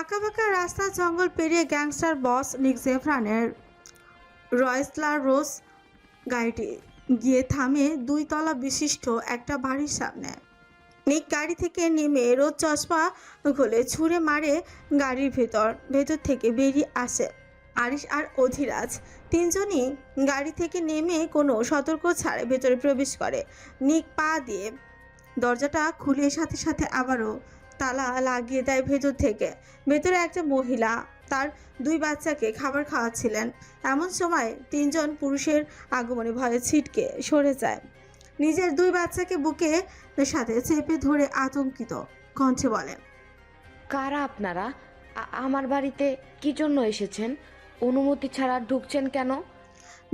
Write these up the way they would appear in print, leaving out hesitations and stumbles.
আঁকাবাঁকা রাস্তা জঙ্গল পেরিয়ে গ্যাংস্টার বস নিক জেফরানের রয়সলার রোজ গাড়িটি গিয়ে থামে 2 তলা বিশিষ্ট একটা বাড়ির সামনে। নিক গাড়ি থেকে নেমে রোদ চশমা খুলে ছুঁড়ে মারে গাড়ির ভেতর থেকে বেরিয়ে আসে আরিশ আর অধিরাজ। তিনজনই গাড়ি থেকে নেমে কোনো সতর্ক ছাড়াই ভেতরে প্রবেশ করে। নিক পা দিয়ে দরজাটা খুলে সাথে সাথে আবারও তালা লাগিয়ে দেয় ভেতর থেকে। ভেতরে একটা মহিলা তার 2 বাচ্চাকে খাবার খাওয়াচ্ছিলেন। এমন সময় 3জন পুরুষের আগমনে ভয়ে ছিটকে সরে যায়। নিজের 2 বাচ্চাকে বুকে সাথে চেপে ধরে আতঙ্কিত কণ্ঠে বলেন, কারা আপনারা? আমার বাড়িতে কি জন্য এসেছেন? অনুমতি ছাড়া ঢুকছেন কেন?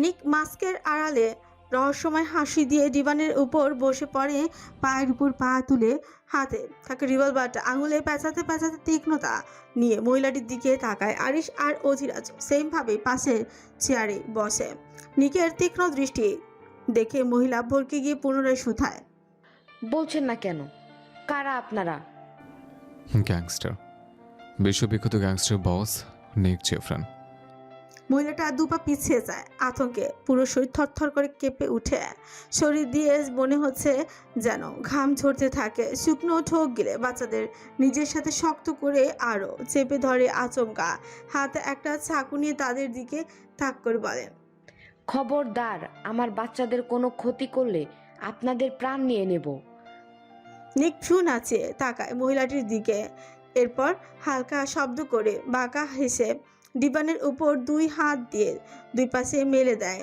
নিক মাস্কের আড়ালে রহস্যময় হাসি দিয়ে ডিভানের উপর বসে পড়ে, পায়ের উপর পা তুলে হাতে থাকে রিভলভারটা আঙুলে পেঁচাতে পেঁচাতে তীক্ষ্ণতা নিয়ে মহিলাটির দিকে তাকায়। আরিশ আর অধিরাজ সেমভাবে পাশের চেয়ারে বসে। নিকের তীক্ষ্ণ দৃষ্টি দেখে মহিলা ভরকে গিয়ে পুনরায় শুধায়, বলছেন না কেন? কারা আপনারা? গ্যাংস্টার, বিশ্ববিখ্যাত গ্যাংস্টার বস নিক জেফরান। মহিলাটা 2 পা পিছিয়ে যায়। আতঙ্কে পুরো শরীর থরথর করে কেঁপে উঠে। শরীর দিয়ে মনে হচ্ছে যেন ঘাম ঝরতে থাকে। শুকনো ঠোক গিলে বাচ্চাদের নিজের সাথে শক্ত করে আরও চেপে ধরে আচমকা। হাতে একটা চাকু নিয়ে তাদের দিকে তাক করে বলেন, খবরদার, আমার বাচ্চাদের কোনো ক্ষতি করলে আপনাদের প্রাণ নিয়ে নেব। নিক ভ্রু নাচিয়ে তাকায় মহিলাটির দিকে। এরপর হালকা শব্দ করে বাঁকা হেসে ডিবানের উপর 2 হাত দিয়ে 2 পাশে মেলে দেয়।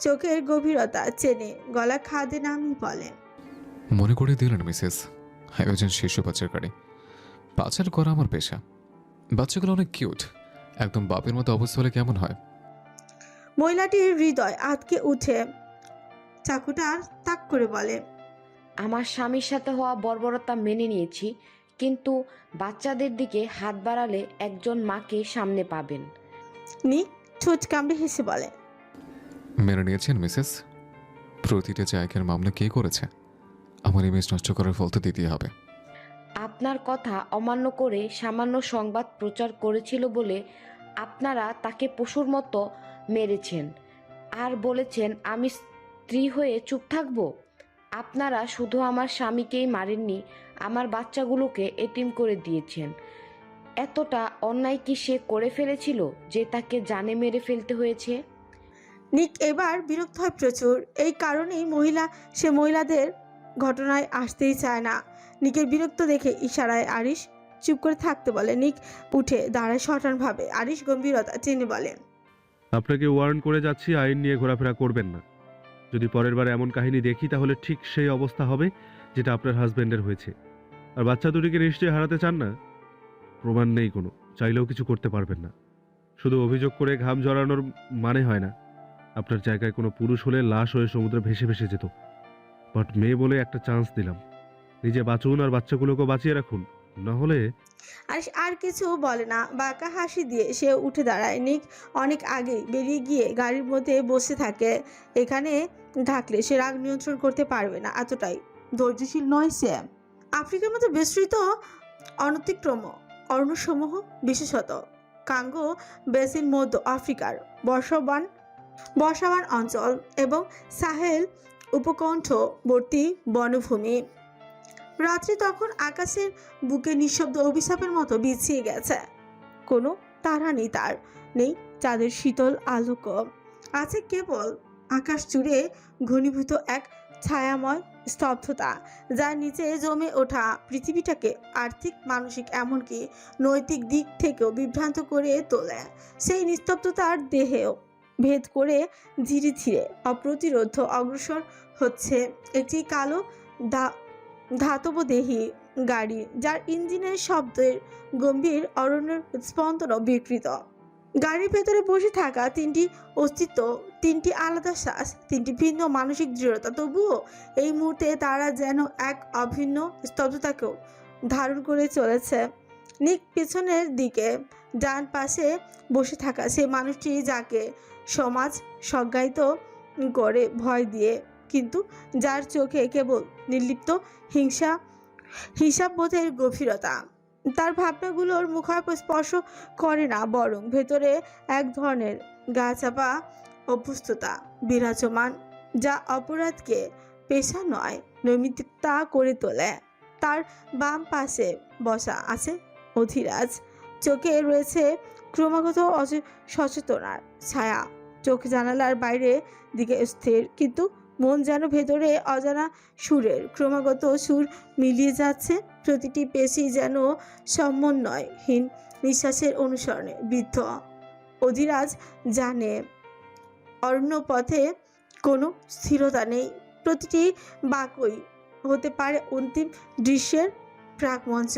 চোখের গভীরতা চেনে গলা খাদে নামিয়ে বলে, মনে করে দিলেন মিসেস, একজন শিশু বাচ্চার গাড়ি পাচার করা আমার পেশা। বাচ্চাগুলো অনেক কিউট, একদম বাপের মতো অবস্থা হলে কেমন হয়? মহিলাটির হৃদয় আটকে উঠে চাকুটা তাক করে বলে, আমার স্বামীর সাথে হওয়া বর্বরতা মেনে নিয়েছি, কিন্তু বাচ্চাদের দিকে হাত বাড়ালে একজন মাকে সামনে পাবেন। নিক ঠোঁট কামড়ে হেসে বলে, মেনে নিয়েছেন মিসেস? প্রতিটা জায়গার মামলা কে করেছে? আমার ইমেজ নষ্ট করার ফল তো দিতেই হবে। আপনার কথা অমান্য করে সামান্য সংবাদ প্রচার করেছিল বলে আপনারা তাকে পশুর মতো মেরেছেন আর বলেছেন আমি স্ত্রী হয়ে চুপ থাকব। আপনারা শুধু আমার স্বামীকেই মারেননি, আমার বাচ্চাগুলোকে এতিম করে দিয়েছেন। এতটা অন্যায় কি সে করে ফেলেছিল যে তাকে জানে মেরে ফেলতে হয়েছে? নিক এবার বিরক্ত হয় প্রচুর। এই কারণেই সে মহিলাদের ঘটনায় আসতেই চায় না। নিকের বিরক্ত দেখে ইশারায় আরিশ চুপ করে থাকতে বলে। নিক উঠে দাঁড়ায় শটানভাবে। আরিশ গম্ভীরতা টেনে বলেন, আপনাকে ওয়ার্ন করে যাচ্ছি, আইন নিয়ে ঘোরাফেরা করবেন না। যদি পরের বার এমন কাহিনী দেখি তাহলে ঠিক সেই অবস্থা হবে যেটা আপনার হাজব্যান্ডের হয়েছে। আর বাচ্চা দুটিকে নিশ্চয়ই হারাতে চান না। প্রমাণ নেই কোনো, চাইলেও কিছু করতে পারবেন না। শুধু অভিযোগ করে ঘাম জড়ানোর মানে হয় না। আপনার জায়গায় কোনো পুরুষ হলে লাশ হয়ে সমুদ্রে ভেসে ভেসে যেত। বাট মেয়ে বলে একটা চান্স দিলাম। নিজে বাঁচুন আর বাচ্চাগুলোকে বাঁচিয়ে রাখুন, না হলে। আরিশ আর কিছু বলে না। বাঁকা হাসি দিয়ে সে উঠে দাঁড়ায়। নিক অনেক আগেই বেরিয়ে গিয়ে গাড়ির মধ্যে বসে থাকে। এখানে থাকলে সে রাগ নিয়ন্ত্রণ করতে পারবে না, এতটাই ধৈর্যশীল নয় সে। আফ্রিকার মতো বিস্তৃত অনতিক্রম অরণ্যসমূহ, বিশেষত কাঙ্গো বেসিন মধ্য আফ্রিকার বর্ষাবান অঞ্চল এবং সাহেল উপকণ্ঠবর্তী বনভূমি। রাত্রি তখন আকাশের বুকে নিঃশব্দ অভিশাপের মতো বিছিয়ে গেছে। কোনো তারা নেই, তার নেই চাঁদের শীতল আলোক। আছে কেবল আকাশ জুড়ে ঘনীভূত এক ছায়াময় স্তব্ধতা, যার নিচে জমে ওঠা পৃথিবীটাকে আর্থিক, মানসিক, এমনকি নৈতিক দিক থেকেও বিভ্রান্ত করে তোলে। সেই নিস্তব্ধতার দেহেও ভেদ করে ধীরে ধীরে অপ্রতিরোধ অগ্রসর হচ্ছে একটি কালো ধাতবদেহী গাড়ি, যার ইঞ্জিনের শব্দের গম্ভীর অরণ্যের স্পন্দনও বিকৃত। গাড়ির ভেতরে বসে থাকা 3টি অস্তিত্ব, 3টি আলাদা শ্বাস, 3টি ভিন্ন মানসিক দৃঢ়তা। তবুও এই মুহূর্তে তারা যেন এক অভিন্ন স্তব্ধতাকেও ধারণ করে চলেছে। নিক পেছনের দিকে ডান পাশে বসে থাকা সেই মানুষটি, যাকে সমাজ সংজ্ঞায়িত করে ভয় দিয়ে, কিন্তু যার চোখে কেবল নির্লিপ্ত হিংসাবোধের গভীরতা। তার ভাবনাগুলোর মুখাপ স্পর্শ করে না, বরং ভেতরে এক ধরনের গা চাপা অভ্যস্ততা বিরাজমান, যা অপরাধকে পেশা নয় নৈমিত্তিকতা করে তোলে। তার বাম পাশে বসা আছে অধিরাজ। চোখে রয়েছে ক্রমাগত সচেতনার ছায়া। চোখ জানালার বাইরে দিকে স্থির, কিন্তু মন যেন ভেতরে অজানা সুরের ক্রমাগত সুর মিলিয়ে যাচ্ছে। প্রতিটি পেশি যেন সমন্বয়হীন নিঃশ্বাসের অনুসরণে বিদ্ধ। অধিরাজ জানে অরণ্য পথে কোনো স্থিরতা নেই। প্রতিটি বাঁকই হতে পারে অন্তিম দৃশ্যের প্রাকমঞ্চ।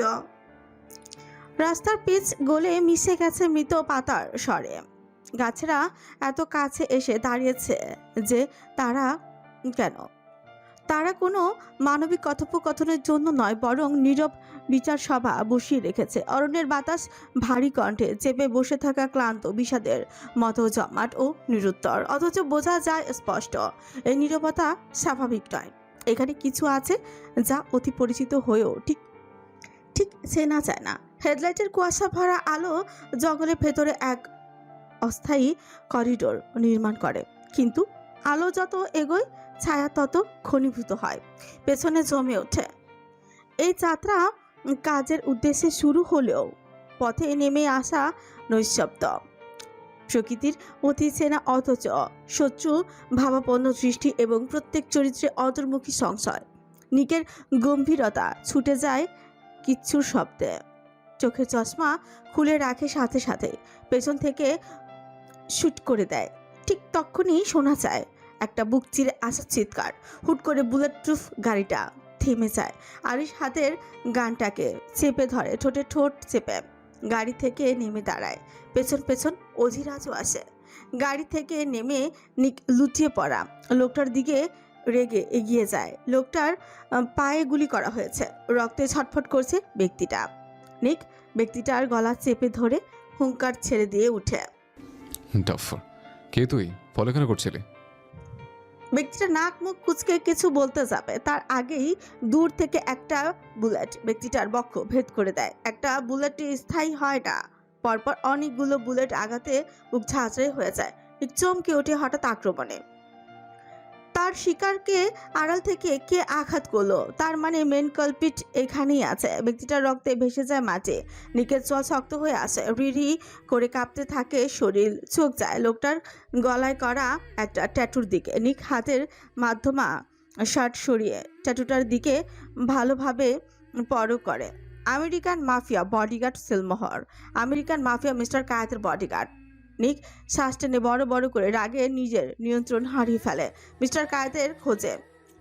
রাস্তার পিচ গলে মিশে গেছে মৃত পাতার স্বরে। গাছেরা এত কাছে এসে দাঁড়িয়েছে যে তারা কোনো মানবিক কথোপকথনের জন্য নয়, বরং নীরব বিচার সভা বসিয়ে রেখেছে। অরণ্যের বাতাস ভারী কণ্ঠে চেপে বসে থাকা ক্লান্ত বিষাদের মতো জমাট ও নিরুত্তর, অথচ বোঝা যায় স্পষ্ট এই নীরবতা স্বাভাবিক নয়। এখানে কিছু আছে যা অতি পরিচিত হয়েও ঠিক চেনা যায় না। হেডলাইটের কুয়াশা ভরা আলো জঙ্গলের ভেতরে এক অস্থায়ী করিডোর নির্মাণ করে, কিন্তু আলো যত এগোয় ছায়া তত ঘনীভূত হয়, পেছনে জমে ওঠে। এই যাত্রা কাজের উদ্দেশ্যে শুরু হলেও পথে নেমে আসা নৈশব্দ, প্রকৃতির অতি চেনা অথচ শত্রু ভাবাপন্ন দৃষ্টি এবং প্রত্যেক চরিত্রে অন্তর্মুখী সংশয়। নিকের গম্ভীরতা ছুটে যায় কিচ্ছুর শব্দে। চোখের চশমা খুলে রাখে, সাথে সাথে পেছন থেকে শুট করে দেয়। ঠিক তখনই শোনা যায় একটা বুক চিরে আসার চিৎকার। হুট করে বুলেট প্রুফ গাড়িটা থেমে যায়। আরিশ হাতের গানটাকে চেপে ধরে, ঠোঁটে ঠোঁট চেপে গাড়ি থেকে নেমে দাঁড়ায়। পেছন পেছন অধিরাজও আসে। গাড়ি থেকে নেমে নিক লুটিয়ে পড়া লোকটার দিকে রেগে এগিয়ে যায়। লোকটার পায়ে গুলি করা হয়েছে, রক্তে ছটফট করছে ব্যক্তিটা। নিক ব্যক্তিটার গলা চেপে ধরে হুঙ্কার ছেড়ে দিয়ে উঠে। ডাফর, কে তুই? ফলো কেন করছিলি? ব্যক্তিটা নাক মুখ কুচকে কিছু বলতে যাবে, তার আগেই দূর থেকে একটা বুলেট ব্যক্তিটার বক্ষ ভেদ করে দেয়। একটা বুলেট স্থায়ী হয় না, পরপর অনেকগুলো বুলেট আঘাতে মুখ ঝাঁঝরে হয়ে যায়। চমকে ওঠে হঠাৎ আক্রমণে। তার শিকারকে আড়াল থেকে কে আঘাত করলো, তার মানে মেন কলপিট এখানেই আছে। ব্যক্তিটার রক্তে ভেসে যায় মাটি। নিকের চল শক্ত হয়ে আসে, রিড়ি করে কাঁপতে থাকে শরীর। চোখ যায় লোকটার গলায় করা একটা ট্যাটুর দিকে। নিক হাতের মাধ্যমা শার্ট সরিয়ে ট্যাটুটার দিকে ভালোভাবে পরখ করে। আমেরিকান মাফিয়া বডিগার্ড সিলমোহর, আমেরিকান মাফিয়া মিস্টার কায়েতের বডিগার্ড। নিক শ্বাস টেনে বড় বড় করে রাগে নিজের নিয়ন্ত্রণ হারিয়ে ফেলে। মিস্টার কায়েতের খোঁজে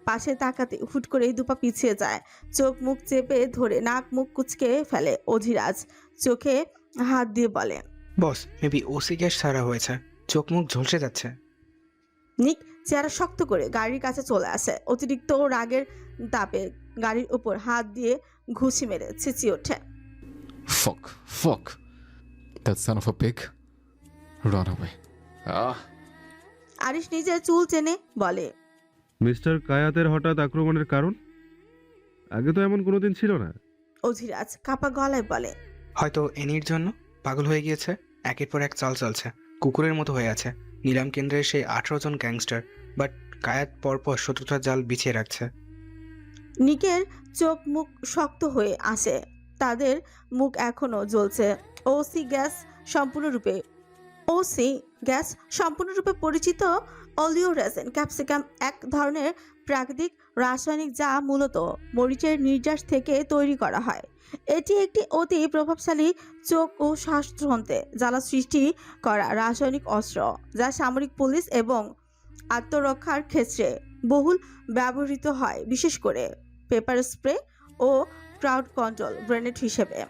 পাশে তাকাতে হুট করে দুপা পিছিয়ে যায়, চোখ মুখ চেপে ধরে নাক মুখ কুচকে ফেলে। অধিরাজ চোখে হাত দিয়ে বলে, বস, মেবি ওসি গ্যাস ছাড়া হয়েছে, চোখ মুখ ঝলসে যাচ্ছে। নিক চেহারা শক্ত করে গাড়ির কাছে চলে আসে। অতিরিক্ত রাগের তাপে গাড়ির উপর হাত দিয়ে ঘুষি মেরে চেঁচিয়ে ওঠে, Fuck, fuck. That son of a pig. Run away. Arish নিজের চুল চেনে বলে, মিস্টার কায়াতের হঠাৎ আক্রমণের কারণ? আগে তো এমন কোনোদিন ছিল না। অধিরাজ কাপা গলায় বলে, হয়তো এনির জন্য পাগল হয়ে গিয়েছে, একের পর এক চাল চলছে, কুকুরের মতো হয়ে আছে। নিলাম কেন্দ্রের সেই 18 জন গ্যাংস্টার, বাট কায়াত পরপর শত্রুতার জাল বিছিয়ে রাখছে। নিকের চোখ মুখ শক্ত হয়ে আসে, তাদের মুখ এখনো জ্বলছে। ওসি গ্যাস সম্পূর্ণরূপে পরিচিত অলিও রেজিন ক্যাপসিকাম, এক ধরনের প্রাকৃতিক রাসায়নিক যা মূলত মরিচের নির্যাস থেকে তৈরি করা হয়। এটি একটি অতি প্রভাবশালী চোখ ও শ্বাসযন্ত্রে জ্বালা সৃষ্টি করা রাসায়নিক অস্ত্র, যা সামরিক পুলিশ এবং আত্মরক্ষার ক্ষেত্রে বহুল ব্যবহৃত হয়, বিশেষ করে পেপার স্প্রে ও ক্রাউড কন্ট্রোল গ্রেনেড হিসেবে।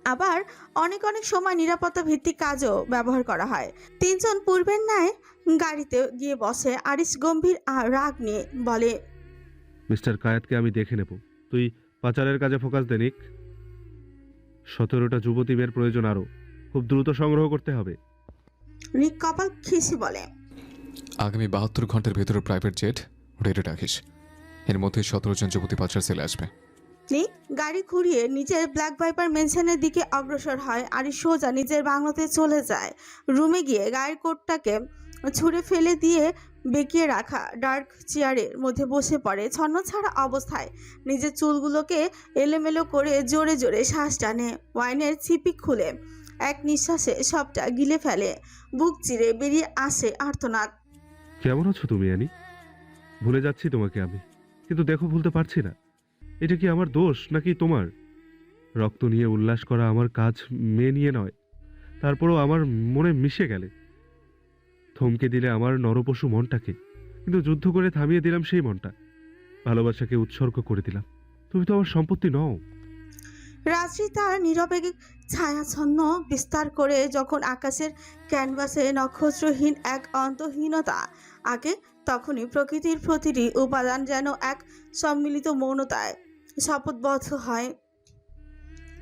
আবার অনেক সময় নিরাপত্তা ভিত্তিক কাজও ব্যবহার করা হয়। তিনজন পূর্বের ন্যায় গাড়িতে গিয়ে বসে। আরিশ গম্ভীর আর রাগ নিয়ে বলে, মিস্টার কায়াতকে আমি দেখে নেব, তুই পাচারের কাজে ফোকাস দে নিক। 17টা যুবতী মেয়ের প্রয়োজন, আরও খুব দ্রুত সংগ্রহ করতে হবে। নিক কপাল খিসে বলে, আগামী 72 ঘন্টার ভেতরে প্রাইভেট জেট রেডি রাখিস। এর মধ্যে 17 জন যুবতী পাচার সেলে আসবে। নিক গাড়ি ঘুরিয়ে নিচের ব্ল্যাক ভাইপার মেনশনের দিকে অগ্রসর হয় আর সোজা নিজের বাংলোতে চলে যায়। রুমে গিয়ে গায়ের কোটটাকে ছুঁড়ে ফেলে দিয়ে বেঁকিয়ে রাখা ডার্ক চেয়ারের মধ্যে বসে পড়ে ছন্নছাড়া অবস্থায়। নিজের চুলগুলোকে এলোমেলো করে জোরে জোরে শ্বাস টানে। ওয়াইনের ছিপি খুলে এক নিঃশ্বাসে সবটা গিলে ফেলে। বুক চিরে বেরিয়ে আসে আর্তনাদ। কেমন আছো তুমি অ্যানি? ভুলে যাচ্ছি তোমাকে আমি, কিন্তু দেখো ভুলতে পারছি না। এটা কি আমার দোষ নাকি তোমার? রক্ত নিয়ে উল্লাস করা আমার কাজ, মেয়ে নিয়ে নয়। তারপরও আমার মনে মিশে গেলে, থমকে দিলে আমার নরপশু মনটাকে, কিন্তু যুদ্ধ করে থামিয়ে দিলাম সেই মনটা। ভালোবাসাকে উৎসর্গ করে দিলাম। তুমি তো আমার সম্পত্তি নও। রাত্রি তার নীরবে ছায়াচ্ছন্ন বিস্তার করে যখন আকাশের ক্যানভাসে নক্ষত্রহীন এক অন্তহীনতা আঁকে, তখনই প্রকৃতির প্রতিটি উপাদান যেন এক সম্মিলিত মৌনতায় শপথবদ্ধ হয়।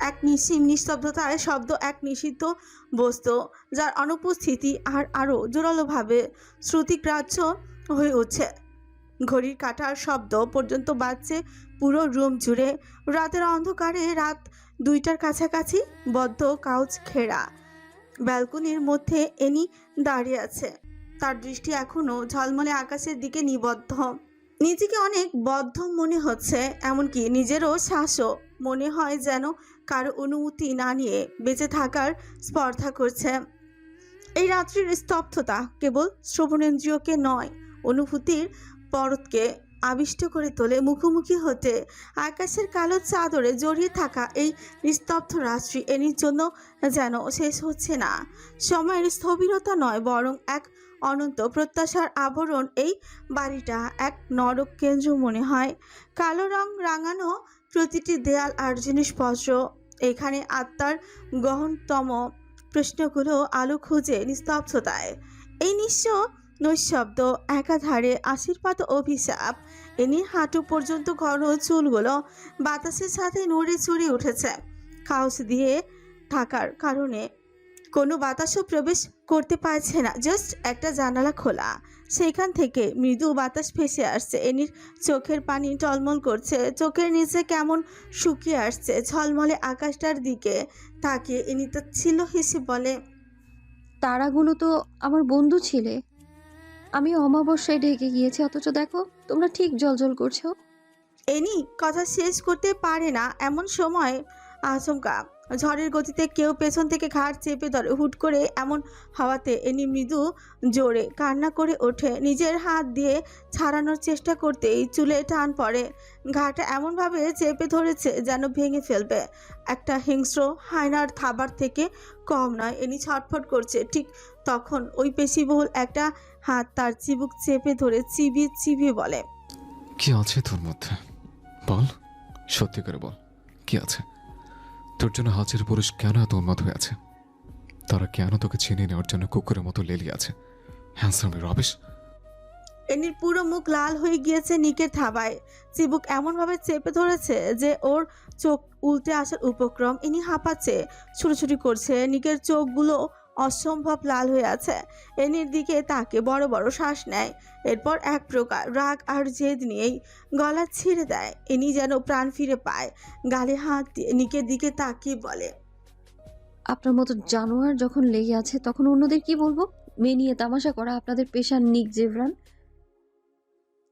এক নিঃসীম নিস্তব্ধতায় শব্দ এক নিষিদ্ধ বস্তু, যার অনুপস্থিতি আর আরও জোরালোভাবে শ্রুতিগ্রাহ্য হয়ে উঠছে। ঘড়ির কাঁটার শব্দ পর্যন্ত বাজছে পুরো রুম জুড়ে। রাতের অন্ধকারে রাত 2টার কাছাকাছি বদ্ধ কাউচ ঘেরা ব্যালকনির মধ্যে এনি দাঁড়িয়ে আছে। তার দৃষ্টি এখনো ঝলমলে আকাশের দিকে নিবদ্ধ। নিজেকে অনেক বদ্ধ মনে হচ্ছে, এমনকি নিজেরও শ্বাসও মনে হয় যেন কারো অনুমতি না নিয়ে বেঁচে থাকার স্পর্ধা করছে। এই রাত্রির স্তব্ধতা কেবল শ্রবণেন্দ্রিয়কে নয়, অনুভূতির পরতকে আবিষ্ট করে তোলে। মুখোমুখি হতে আকাশের কালো চাদরে জড়িয়ে থাকা এই নিস্তব্ধ রাত্রি এনির জন্য যেন শেষ হচ্ছে না। সময়ের স্থবিরতা নয়, বরং এক অনন্ত প্রত্যাশার আবরণ। এই বাড়িটা এক নরক কেন্দ্র মনে হয়। কালো রং রাঙানো প্রতিটি দেয়াল আর জিনিসপত্র এখানে আত্মার গহনতম প্রশ্নগুলো আলো খুঁজে নিস্তব্ধতায়। এই নৈশব্দ একাধারে আশীর্বাদ ও অভিশাপ। এনি হাঁটু পর্যন্ত ঘন চুলগুলো বাতাসের সাথে নড়ে চড়ে উঠেছে। কাউচ দিয়ে থাকার কারণে কোনো বাতাসও প্রবেশ করতে পারছে না। জাস্ট একটা জানালা খোলা, সেখান থেকে মৃদু বাতাস ভেসে আসছে। এনির চোখের পানি টলমল করছে, চোখের নিচে কেমন শুকিয়ে আসছে। ঝলমলে আকাশটার দিকে তাকিয়ে এনি তাচ্ছিল্য হেসে বলে, তারাগুলো তো আমার বন্ধু ছিলে। আমি অমাবস্যায় ঢেকে গিয়েছি, অথচ দেখো তোমরা ঠিক জ্বলজ্বল করছো। এনি কথা শেষ করতে পারে না। এমন সময় আচমকা ঝড়ের গতিতে কেউ পেছন থেকে ঘাড় চেপে ধরে। হুট করে এমন হাওয়াতে এনি মৃদু জোরে কান্না করে ওঠে। নিজের হাত দিয়ে ছাড়ানোর চেষ্টা করতেই চুলে টান পড়ে। ঘাড়টা এমনভাবে চেপে ধরেছে যেন ভেঙে ফেলবে। একটা হিংস্র হায়নার থাবার থেকে কম নয়। এনি ছটফট করছে। ঠিক তখন ওই পেশিবহুল একটা হাত তার চিবুক চেপে ধরে চিবিয়ে চিবিয়ে বলে, কি আছে তোর মধ্যে বল, সত্যি করে বল, কি আছে? তোর জন্য হাজার পুরুষ কেন এত উন্মাদ হয়ে আছে? তারা কেন তোকে চিনে নেওয়ার জন্য কুকুরের মতো লেলিয়ে আছে? Handsome rubbish. এনির পুরো মুখ লাল হয়ে গিয়েছে নিকের থাবায়। চিবুক এমনভাবে চেপে ধরেছে যে ওর চোখ উল্টে আসার উপক্রম। ইনি হাঁপাচ্ছে, ছুটোছুটি করছে। নিকের চোখগুলো অসম্ভব লাল হয়ে আছে। এনির দিকে তাকে বড় বড় শ্বাস নেয়। এরপর এক প্রকার রাগ আর জেদ নিয়েই গলা ছিঁড়ে দেয়। এনি যেন প্রাণ ফিরে পায়। গালে হাত দিয়ে নিকের দিকে তাকিয়ে বলে, আপনার মতো জানোয়ার যখন লেগে আছে তখন অন্যদের কি বলবো? মেয়ে নিয়ে তামাশা করা আপনাদের পেশা নিক জেভরান।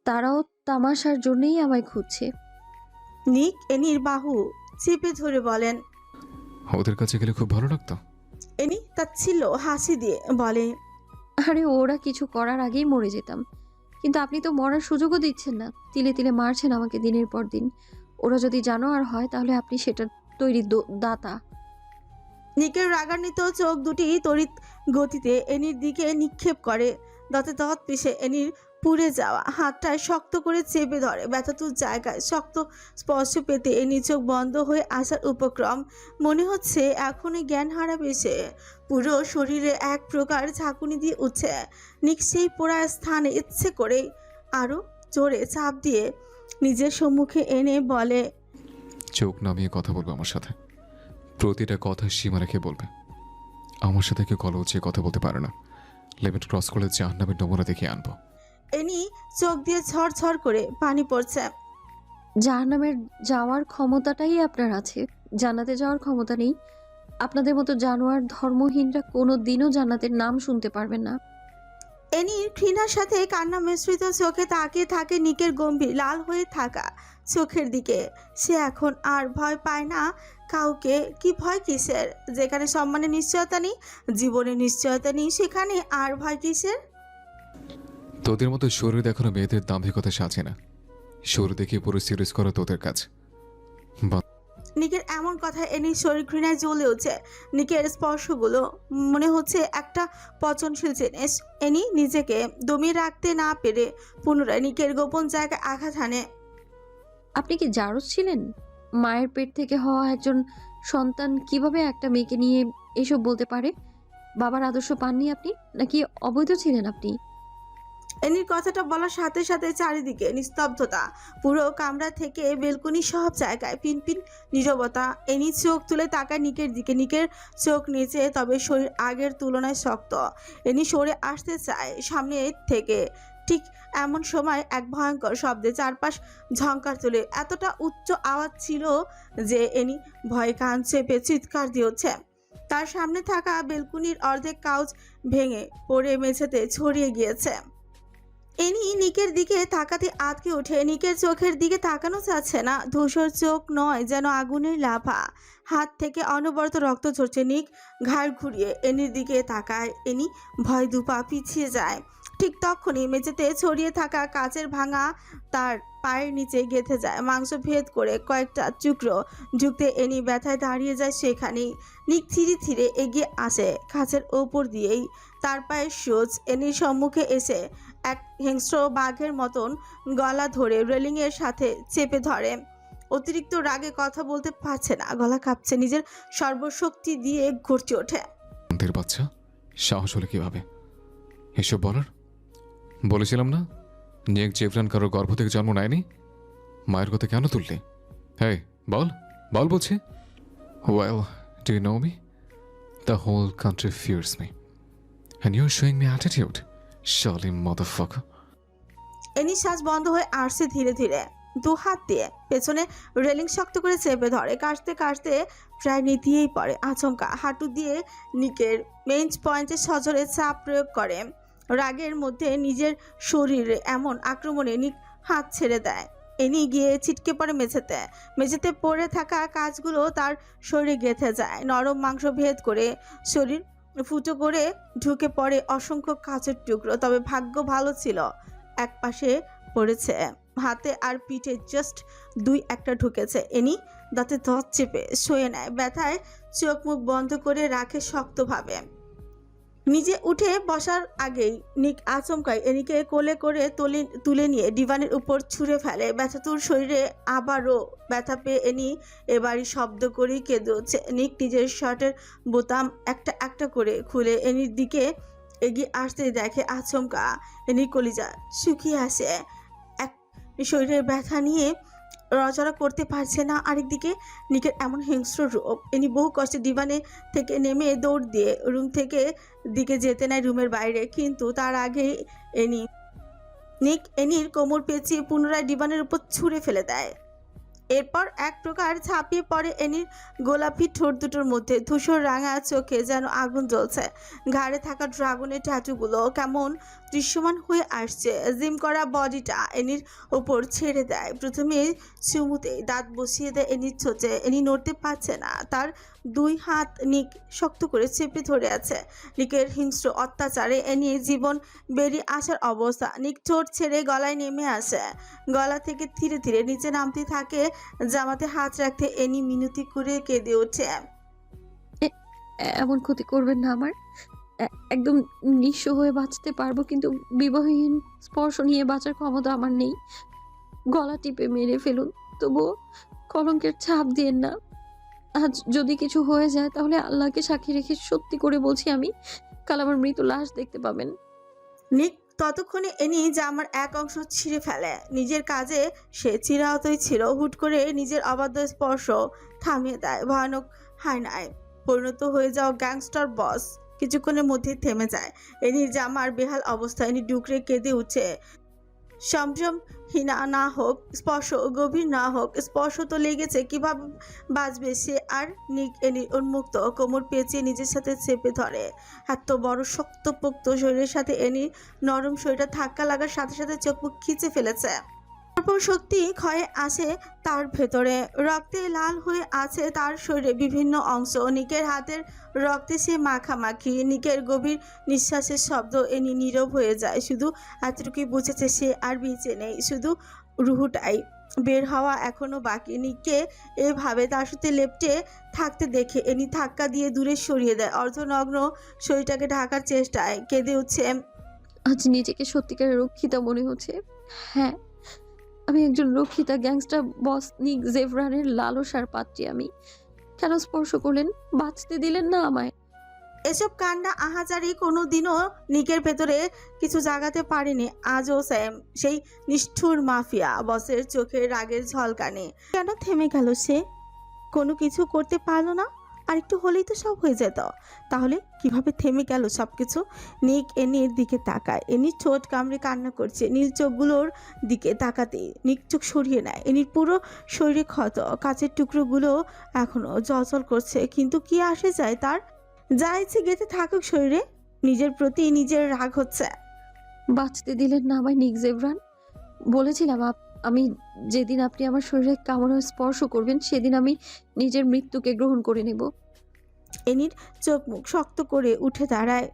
তারাও তামাশার জন্যই আমায় খুঁজছে। নিক এনির বাহু চেপে ধরে বলেন, ওদের কাছে গেলে খুব ভালো লাগতো। এনি তাচ্ছিল্য হাসি দিয়ে বলে, আরে ওরা কিছু করার আগেই মরে যেতাম, কিন্তু আপনি তো মরার সুযোগও দিচ্ছেন না। তিলে তিলে মারছেন আমাকে দিনের পর দিন। ওরা যদি জানোয়ার হয় তাহলে আপনি সেটার তৈরি দাতা। নিকের রাগান্বিত চোখ দুটি তড়িৎ গতিতে এনির দিকে নিক্ষেপ করে। দাঁতে দাঁত পিষে এনির পুড়ে যাওয়া হাতটায় শক্ত করে চেপে ধরে। ব্যথাতুর জায়গায় শক্ত স্পর্শ পেতে এনি চোখ বন্ধ হয়ে আসার উপক্রম। মনে হচ্ছে এখনই জ্ঞান হারাবে সে। পুরো শরীরে এক প্রকার ঝাঁকুনি দিয়ে উঠছে। নিক সেই পোড়া স্থানে ইচ্ছে করে আরও জোরে চাপ দিয়ে নিজের সম্মুখে এনে বলে, চোখ নামিয়ে কথা বলবে আমার সাথে। প্রতিটা কথা সীমা রেখে বলবে। আমার সাথে কেউ কলউচিয়ে কথা বলতে পারে না। লিমিট ক্রস করলে জাহান্নামের নমুনা দেখিয়ে আনবো। এনি চোখ দিয়ে ঝরঝর করে পানি পড়ছে। জাহান্নামের যাওয়ার ক্ষমতাটাই আপনার আছে, জান্নাতে যাওয়ার ক্ষমতা নেই। আপনাদের মতো জানোয়ার ধর্মহীনরা কোনো দিনও জান্নাতের নাম শুনতে পারবেন না। এনির ঘৃণার সাথে কান্না মিশ্রিত চোখে তাকিয়ে থাকে নিকের গম্ভীর লাল হয়ে থাকা চোখের দিকে। সে এখন আর ভয় পায় না কাউকে। কি ভয় কিসের? যেখানে সম্মানের নিশ্চয়তা নেই, জীবনের নিশ্চয়তা নেই, সেখানে আর ভয় কিসের? তোদের মতো শরীর দেখানো মেয়েদের দাম্ভিকতা সাজে না। শরীর দেখে পুরো সিরিজ করা তোদের কাজ। নিকের এমন কথা এনির শরীর ঘৃণায় জ্বলে উঠছে। নিকের স্পর্শগুলো মনে হচ্ছে একটা পচনশীল জিনিস। এনি নিজেকে দমিয়ে রাখতে না পেরে পুনরায় নিকের গোপন জায়গায় আঘাত হানে। আপনি কি জারজ ছিলেন? মায়ের পেট থেকে হওয়া একজন সন্তান কিভাবে একটা মেয়েকে নিয়ে এসব বলতে পারে? বাবার আদর্শ পাননি আপনি, নাকি অবৈধ ছিলেন আপনি? এনির কথাটা বলার সাথে সাথে চারিদিকে নিস্তব্ধতা। পুরো কামরা থেকে বেলকনি সব জায়গায় পিনপিন নীরবতা। এনি চোখ তুলে তাকায় নিকের দিকে। নিকের চোখ নিচে, তবে শরীর আগের তুলনায় শক্ত। এনি সরে আসতে চায় সামনে থেকে। ঠিক এমন সময় এক ভয়ঙ্কর শব্দে চারপাশ ঝংকার তুলে। এতটা উচ্চ আওয়াজ ছিল যে এনি ভয়ে কান চেপে চিৎকার দিয়েছে। তার সামনে থাকা বেলকনির অর্ধেক কাউচ ভেঙে পড়ে মেঝেতে ছড়িয়ে গিয়েছে। এনি নিকের দিকে তাকাতে আটকে ওঠে। নিকের চোখের দিকে তাকানো যাচ্ছে না। ধূসর চোখ নয়, যেন আগুনের লাভা। হাত থেকে অনবরত রক্ত ঝরছে। নিক ঘাড় ঘুরিয়ে এনির দিকে তাকায়। এনি ভয় দুপা পিছিয়ে যায়। ঠিক তখনই মেঝেতে ছড়িয়ে থাকা কাচের ভাঙা তার পায়ের নিচে গেঁথে যায়। মাংস ভেদ করে কয়েকটা টুকরো ঝুঁকতে এনি ব্যথায় দাঁড়িয়ে যায় সেখানেই। নিক ধীরে ধীরে এগিয়ে আসে কাচের ওপর দিয়েই। তার পায়ের সোজ এনির সম্মুখে এসে এক হিংস্র বাঘের মতন গলা ধরে রেলিংয়ের সাথে চেপে ধরে। অতিরিক্ত রাগে কথা বলতে পারছে না, গলা কাঁপছে। নিজের সর্বশক্তি দিয়ে ঘুরতে ওঠে। তোদের বাচ্চা সাহস হলে কিভাবে এসব বলার? বলেছিলাম না নিক জেফরান কারোর গর্ভ থেকে জন্ম নেয়নি। মায়ের কথা কেন তুললি? হ্যাঁ বল বল বলছি। Well do you know me? The whole country fears me and you are showing me attitude. শালি মাদারফাকার। এনি শ্বাস বন্ধ হয়ে আসছে ধীরে ধীরে। দু হাত দিয়ে পেছনে রেলিং শক্ত করে চেপে ধরে। কাশতে কাশতে প্রায় নিতিয়েই পড়ে। আচমকা হাঁটু দিয়ে নিকের বেঞ্চ পয়েন্টে সজোরে চাপ প্রয়োগ করে। রাগের মধ্যে নিজের শরীরে এমন আক্রমণে নিক হাত ছেড়ে দেয়। এনি গিয়ে ছিটকে পড়ে মেঝেতে। মেঝেতে পড়ে থাকা কাজগুলো তার শরীরে গেঁথে যায়। নরম মাংস ভেদ করে শরীর ফুটো করে ঢুকে পড়ে অসংখ্য কাচের টুকরো। তবে ভাগ্য ভালো ছিল, এক পাশে পড়েছে। হাতে আর পিঠে জাস্ট দুই একটা ঢুকেছে। এনি দাঁতে দাঁত চেপে শুয়ে নেয়। ব্যথায় চোখ মুখ বন্ধ করে রাখে শক্তভাবে। নিজে উঠে বসার আগেই নিক আচমকায় এনিকে কোলে করে তুলে নিয়ে ডিভানের উপর ছুঁড়ে ফেলে। ব্যথাতুর শরীরে আবারও ব্যথা পেয়ে এনি এবারই শব্দ করেই কেঁদে উঠছে। নিক নিজের শার্টের বোতাম একটা একটা করে খুলে এনির দিকে এগিয়ে আসতে দেখে আচমকা এনির কলিজা শুকিয়ে আসে। এক শরীরের ব্যথা নিয়ে নড়াচড়া করতে পারছে না। আরেকদিকে নিকের এমন হিংস্র রূপ। এনি বহু কষ্টে ডিভানে থেকে নেমে দৌড় দিয়ে রুম থেকে দিকে যেতে নেয় রুমের বাইরে। কিন্তু তার আগে নিক এনির কোমর পেঁচিয়ে পুনরায় ডিভানের উপর ছুঁড়ে ফেলে দেয়। এরপর এক প্রকার ঝাঁপিয়ে পড়ে এনির গোলাপি ঠোঁট দুটোর মধ্যে। ধূসর রাঙা চোখে যেন আগুন জ্বলছে। ঘাড়ে থাকা ড্রাগনের ট্যাটুগুলো কেমন দৃশ্যমান হয়ে আসছে। জিম করা বডিটা এনির ওপর ছেড়ে দেয়। প্রথমে চুমুতে দাঁত বসিয়ে দেয় এনির ছোচে। এনি নড়তে পারছে না। তার দুই হাত নিক শক্ত করে চেপে ধরে আছে। নিকের হিংস্র অত্যাচারে এনি জীবন বেরিয়ে আসার অবস্থা। নিক ঠোঁট ছেড়ে গলায় নেমে আসে। গলা থেকে ধীরে ধীরে নিচে নামতে থাকে। জামাতে হাত রাখতে এনি মিনতি করে কেঁদে ওঠে। এমন ক্ষতি করবেন না আমার। একদম নিঃস্ব হয়ে বাঁচতে পারবো, কিন্তু বিবাহহীন স্পর্শ নিয়ে বাঁচার ক্ষমতা আমার নেই। গলা টিপে মেরে ফেলুন, তবুও কলঙ্কের ছাপ দিয়েন না। আজ যদি কিছু হয়ে যায় তাহলে আল্লাহকে সাক্ষী রেখে সত্যি করে বলছি, আমি কাল আমার মৃত লাশ দেখতে পাবেন। নিক ততক্ষণে এনি জামার এক অংশ ছিঁড়ে ফেলে। নিজের কাজে সে চিরাহতই ছিল। হুট করে নিজের অবাধ্য স্পর্শ থামিয়ে দেয়। ভয়ানক হায়নায় পরিণত হয়ে যাওয়া গ্যাংস্টার বস কিছুক্ষণের মধ্যে থেমে যায়। এনি জামার বেহাল অবস্থা। এনি ডুকরে কেঁদে উঠে সম্ভ্রম হীনা না হোক, স্পর্শ গভীর না হোক, স্পর্শ তো লেগেছে, কিভাবে বাঁচবে সে? আর নিক এনির উন্মুক্ত কোমর পেঁচিয়ে নিজের সাথে চেপে ধরে। এত বড় শক্তপোক্ত শরীরের সাথে এনির নরম শরীরটা ধাক্কা লাগার সাথে সাথে চোখ মুখ খিচে ফেলেছে। তারপর শক্তি ক্ষয়ে আসে তার ভেতরে, রক্তে লাল হয়ে আছে তার শরীরে বিভিন্ন অংশ। নিকের হাতের রক্তে সে মাখামাখি, নিকের গভীর নিঃশ্বাসের শব্দ। এনি নীরব হয়ে যায়, শুধু এতটুকুই বুঝেছে সে আর বেঁচে নেই, শুধু রুহুটাই বের হওয়া এখনো বাকি। নিককে এভাবে তার সাথে লেপ্টে থাকতে দেখে এনি ধাক্কা দিয়ে দূরে সরিয়ে দেয়, অর্ধনগ্ন শরীরটাকে ঢাকার চেষ্টায়। কেঁদে উঠছে। আজ নিজেকে সত্যিকারের রক্ষিতা মনে হচ্ছে। হ্যাঁ, আমি একজন রক্ষিতা, গ্যাংস্টার বস নিক জেভরানের লালসার পাত্রী আমি। কেন স্পর্শ করলেন? বাঁচতে দিলেন না আমায়। এসব কান্না আহাজারি কোনোদিনও নিকের ভেতরে কিছু জাগাতে পারেনি। আজও সেম, সেই নিষ্ঠুর মাফিয়া বসের চোখে রাগের ঝলকানি। কেন থেমে গেল সে? কোনো কিছু করতে পারলো না? আর একটু হলেই তো সব হয়ে যেত। তাহলে কিভাবে থেমে গেল সবকিছু? নিক এনির দিকে তাকায়। এনি ঠোঁট কামড়ে কান্না করছে। নীল চোখগুলোর দিকে তাকাতে নিক চোখ সরিয়ে নেয়। এনির পুরো শরীরে ক্ষত, কাচের টুকরোগুলো এখনো জলজল করছে, কিন্তু কি আসে যায় তার? যা ইচ্ছে গেতে থাকুক শরীরে, নিজের প্রতি নিজের রাগ হচ্ছে। বাঁচতে দিলেন না আমায় নিক জেভরান। বলেছিলাম আমি যেদিন আপনি আমার শরীরে কামড় স্পর্শ করবেন সেদিন আমি নিজের মৃত্যুকে গ্রহণ করে নেব। এনির চোখ মুখ শক্ত করে উঠে দাঁড়ায়,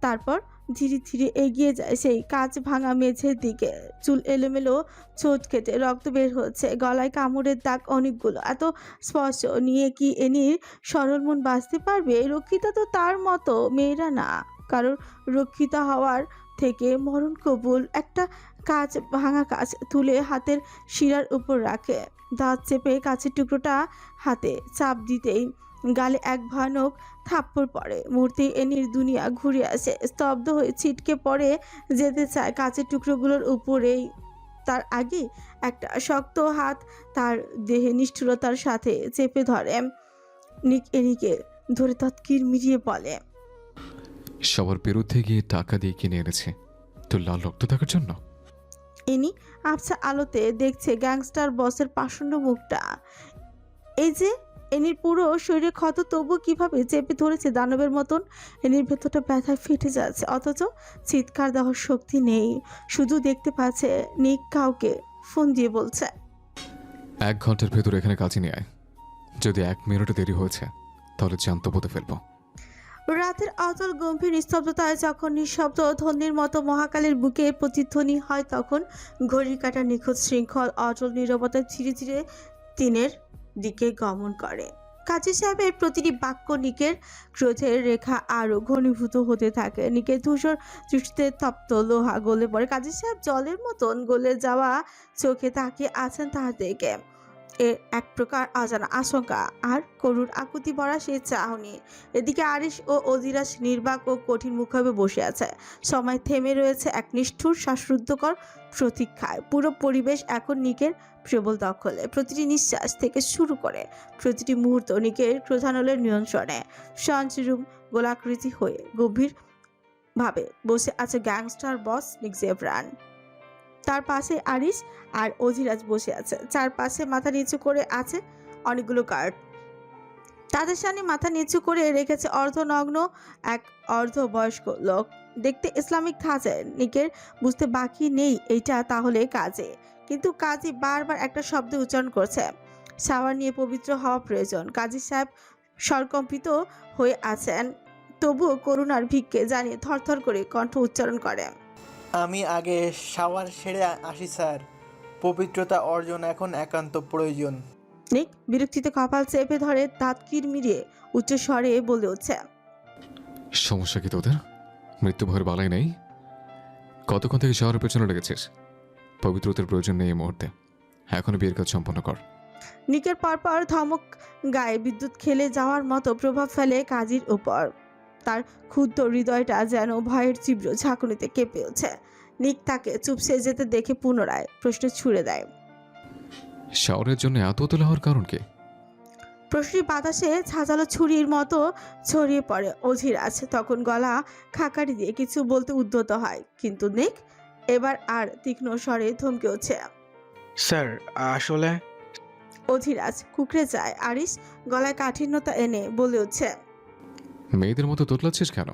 তারপর ধীরে ধীরে এগিয়ে যায় সেই কাঁচ ভাঙা মেঝের দিকে। চুল এলোমেলো, ছোট কেটে রক্ত বের হচ্ছে, গলায় কামড়ের দাগ অনেকগুলো। এত স্পর্শ নিয়ে কি এনির সরল মন বাঁচতে পারবে? রক্ষিতা তো তার মতো মেয়েরা না, কারোর রক্ষিতা হওয়ার থেকে মরণ কবুল। একটা কাঁচ ভাঙা কাঁচ তুলে হাতের শিরার উপর রাখে, দাঁত চেপে কাঁচের টুকরোটা হাতে চাপ দিতেই গালে এক ভয়ানক থাপ্পড় পড়ে। মুহূর্তে এনির দুনিয়া ঘুরে আসে, স্তব্ধ হয়ে ছিটকে পড়ে যেতে চায় কাঁচের টুকরোগুলোর উপরেই। তার আগে একটা শক্ত হাত তার দেহে নিষ্ঠুরতার সাথে চেপে ধরে। নিক এনিকে ধরে তৎকির মিরিয়ে বলে, সবার বিরুদ্ধে গিয়ে টাকা দিয়ে কিনে এনেছে তোর লাল রক্ত দেখার জন্য। এনি আবছা আলোতে দেখছে গ্যাংস্টার বসের পাষণ্ড মুখটা। এই যে এনির পুরো শরীরে ক্ষত, তবু কিভাবে চেপে ধরেছে দানবের মতন। এনির ভেতরটা ব্যথায় ফেটে যাচ্ছে, অথচ চিৎকার দেওয়ার শক্তি নেই। শুধু দেখতে পাচ্ছে নিক কাউকে ফোন দিয়ে বলছে, 1 ঘন্টার ভেতর এখানে কাছে নিয়ে আয়। যদি 1 মিনিটও দেরি হয়েছে তাহলে জ্যান্ত পুঁতে ফেলবো। রাতের অতল গম্ভীর নিস্তব্ধতায় যখন নিঃশব্দ ধ্বনির মতো মহাকালের বুকে প্রতিধ্বনি হয়, তখন ঘড়ির কাঁটা নিখুঁত শৃঙ্খল অটল নীরবতায় ধীরে ধীরে দিনের দিকে গমন করে। কাজী সাহেবের প্রতিটি বাক্য নিকের ক্রোধের রেখা আরো ঘনীভূত হতে থাকে। নিকের ধূসর দৃষ্টিতে তপ্ত লোহা গলে পড়ে। কাজী সাহেব জলের মতন গলে যাওয়া চোখে তাকিয়ে আছেন তার দিকে। এর এক প্রকার অজানা আশঙ্কা আর করুণ আকুতি ভরা সেই চাহনি। এদিকে আরিশ ও অজিরাজ নির্বাক ও কঠিন মুখভাবে বসে আছে। সময় থেমে রয়েছে এক নিষ্ঠুর শ্বাসরুদ্ধকর প্রতীক্ষায়। পুরো পরিবেশ এখন নিকের প্রবল দখলে। প্রতিটি নিঃশ্বাস থেকে শুরু করে প্রতিটি মুহূর্ত নিকের ক্রোধানলের নিয়ন্ত্রণে। সঞ্চরুম গোলাকৃতি হয়ে গভীর ভাবে বসে আছে গ্যাংস্টার বস নিক জেভরান। তার পাশে আরিশ আর অজিরাজ বসে আছে। চারপাশে মাথা নিচু করে আছে অনেকগুলো গার্ড। তাদের সামনে মাথা নিচু করে রেখেছে অর্ধনগ্ন এক অর্ধবয়স্ক লোক, দেখতে ইসলামিক ধাঁচের। নিকের বুঝতে বাকি নেই এইটা তাহলে কাজে, কিন্তু কাজী বারবার একটা শব্দ উচ্চারণ করছে, শাওয়ার নিয়ে পবিত্র হওয়া প্রয়োজন। কাজী সাহেব সরকম্পিত হয়ে আছেন, তবুও করুণার ভিক্ষে জানিয়ে থরথর করে কণ্ঠ উচ্চারণ করে, আমি আগে শাওয়ার সেরে আসি স্যার। পবিত্রতা অর্জন এখন একান্ত প্রয়োজন। নিক বিরক্তিতে কপাল চেপে ধরে দাঁত কিরমিরিয়ে উচ্চ স্বরে বলে উঠছে, সমস্যা কি তোদের? মৃত্যু ভয়ের বালাই নেই? কতক্ষণ থেকে শহরের পেছনে লেগেছিস? পবিত্রতার প্রয়োজন নেই এই মুহূর্তে, এখনো বিয়ের কাজ সম্পন্ন কর। নিকের পরপর ধমক গায়ে বিদ্যুৎ খেলে যাওয়ার মতো প্রভাব ফেলে কাজীর উপর। তার ক্ষুদ্র হৃদয়টা যেন ভয়ের তীব্র ঝাঁকুনিতে কেঁপে ওঠে। নিক তাকে চুপসে যেতে দেখে পুনরায় প্রশ্ন ছুড়ে দেয়, শাওয়ারের জন্য এত তোলা হওয়ার কারণ কি? প্রশ্নটি বাতাসে ঝাঁঝালো ছুরির মতো ছড়িয়ে পড়ে। অজিরাজ তখন গলা খাকারি দিয়ে কিছু বলতে উদ্যত হয়, কিন্তু নিক এবার আর তীক্ষ্ণ স্বরে ধমকে উঠছে। স্যার আসলে অধিরাজ কুকড়ে যায়। আরিশ গলায় কাঠিন্যতা এনে বলে উঠছে, মেয়েদের মতো তোতলাচ্ছিস কেন?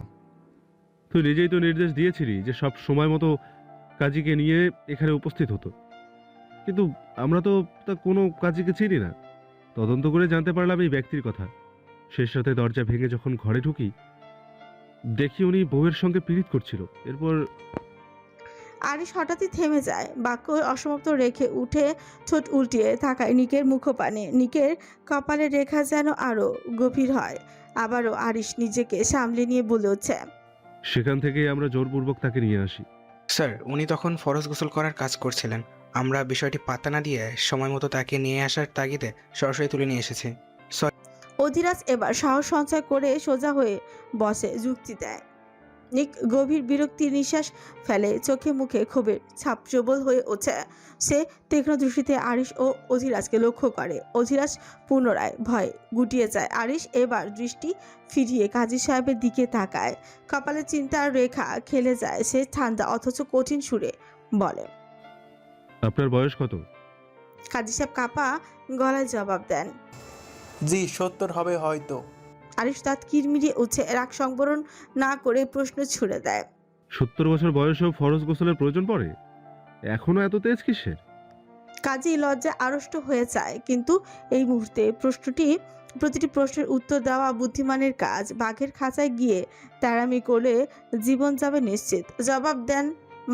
তুই নিজেই তো নির্দেশ দিয়েছিলি যে সব সময় মতো কাজীকে নিয়ে এখানে উপস্থিত হতো, কিন্তু আমরা তো তা কোনো কাজীকে চিনি না। তদন্ত করে জানতে পারলাম এই ব্যক্তির কথা। শেষ রাতে দরজা ভেঙে যখন ঘরে ঢুকি, দেখি উনি বউয়ের সঙ্গে পীড়িত করছিল। এরপর আরিশ হঠাৎই থেমে যায়, বাক্য অসমাপ্ত রেখে উঠে ঠোঁট উল্টিয়ে তাকায় নিকের মুখপানে। নিকের কপালের রেখা যেন আরো গভীর হয়। আবারও আরিশ নিজেকে সামলে নিয়ে বলে উঠছে, সেখান থেকেই আমরা জোরপূর্বক তাকে নিয়ে আসি। স্যার উনি তখন ফরজ গোসল করার কাজ করছিলেন। আমরা বিষয়টি পাত্তা না দিয়ে সময় মতো তাকে নিয়ে আসার তাগিদে সরাসরি তুলে নিয়ে এসেছি। অধিরাজ এবার সাহস সঞ্চয় করে সোজা হয়ে বসে, যুক্তি দেয়। নিক গভীর বিরক্তির নিঃশ্বাস ফেলে, চোখে মুখে ক্ষোভের ছাপ প্রবল হয়ে ওঠে। সে তীক্ষ্ণ দৃষ্টিতে আরিশ ও অধিরাজকে লক্ষ্য করে। অধিরাজ পুনরায় ভয় গুটিয়ে যায়। আরিশ এবার দৃষ্টি ফিরিয়ে কাজী সাহেবের দিকে তাকায়। কপালে চিন্তার রেখা খেলে যায়। সে ঠান্ডা অথচ কঠিন সুরে বলে, আপনার বয়স কত? কাজী সাহেব কাপা গলায় জবাব দেন। জি 70 হবে হয়তো। আরিশ দাঁত কিরমিরিয়ে উঠে রাগ সংবরণ না করে প্রশ্ন ছুড়ে দেয়, 70 বছর বয়সেও ফরজ গোসলের প্রয়োজন পড়ে? এখনো এত তেজ কিসের? কাজী লজ্জা আড়ষ্ট হয়ে যায়। কিন্তু এই মুহূর্তে প্রতিটি প্রশ্নের উত্তর দেওয়া বুদ্ধিমানের কাজ। বাঘের খাঁচায় গিয়ে তেড়ামি করলে জীবন যাবে নিশ্চিত। জবাব দেন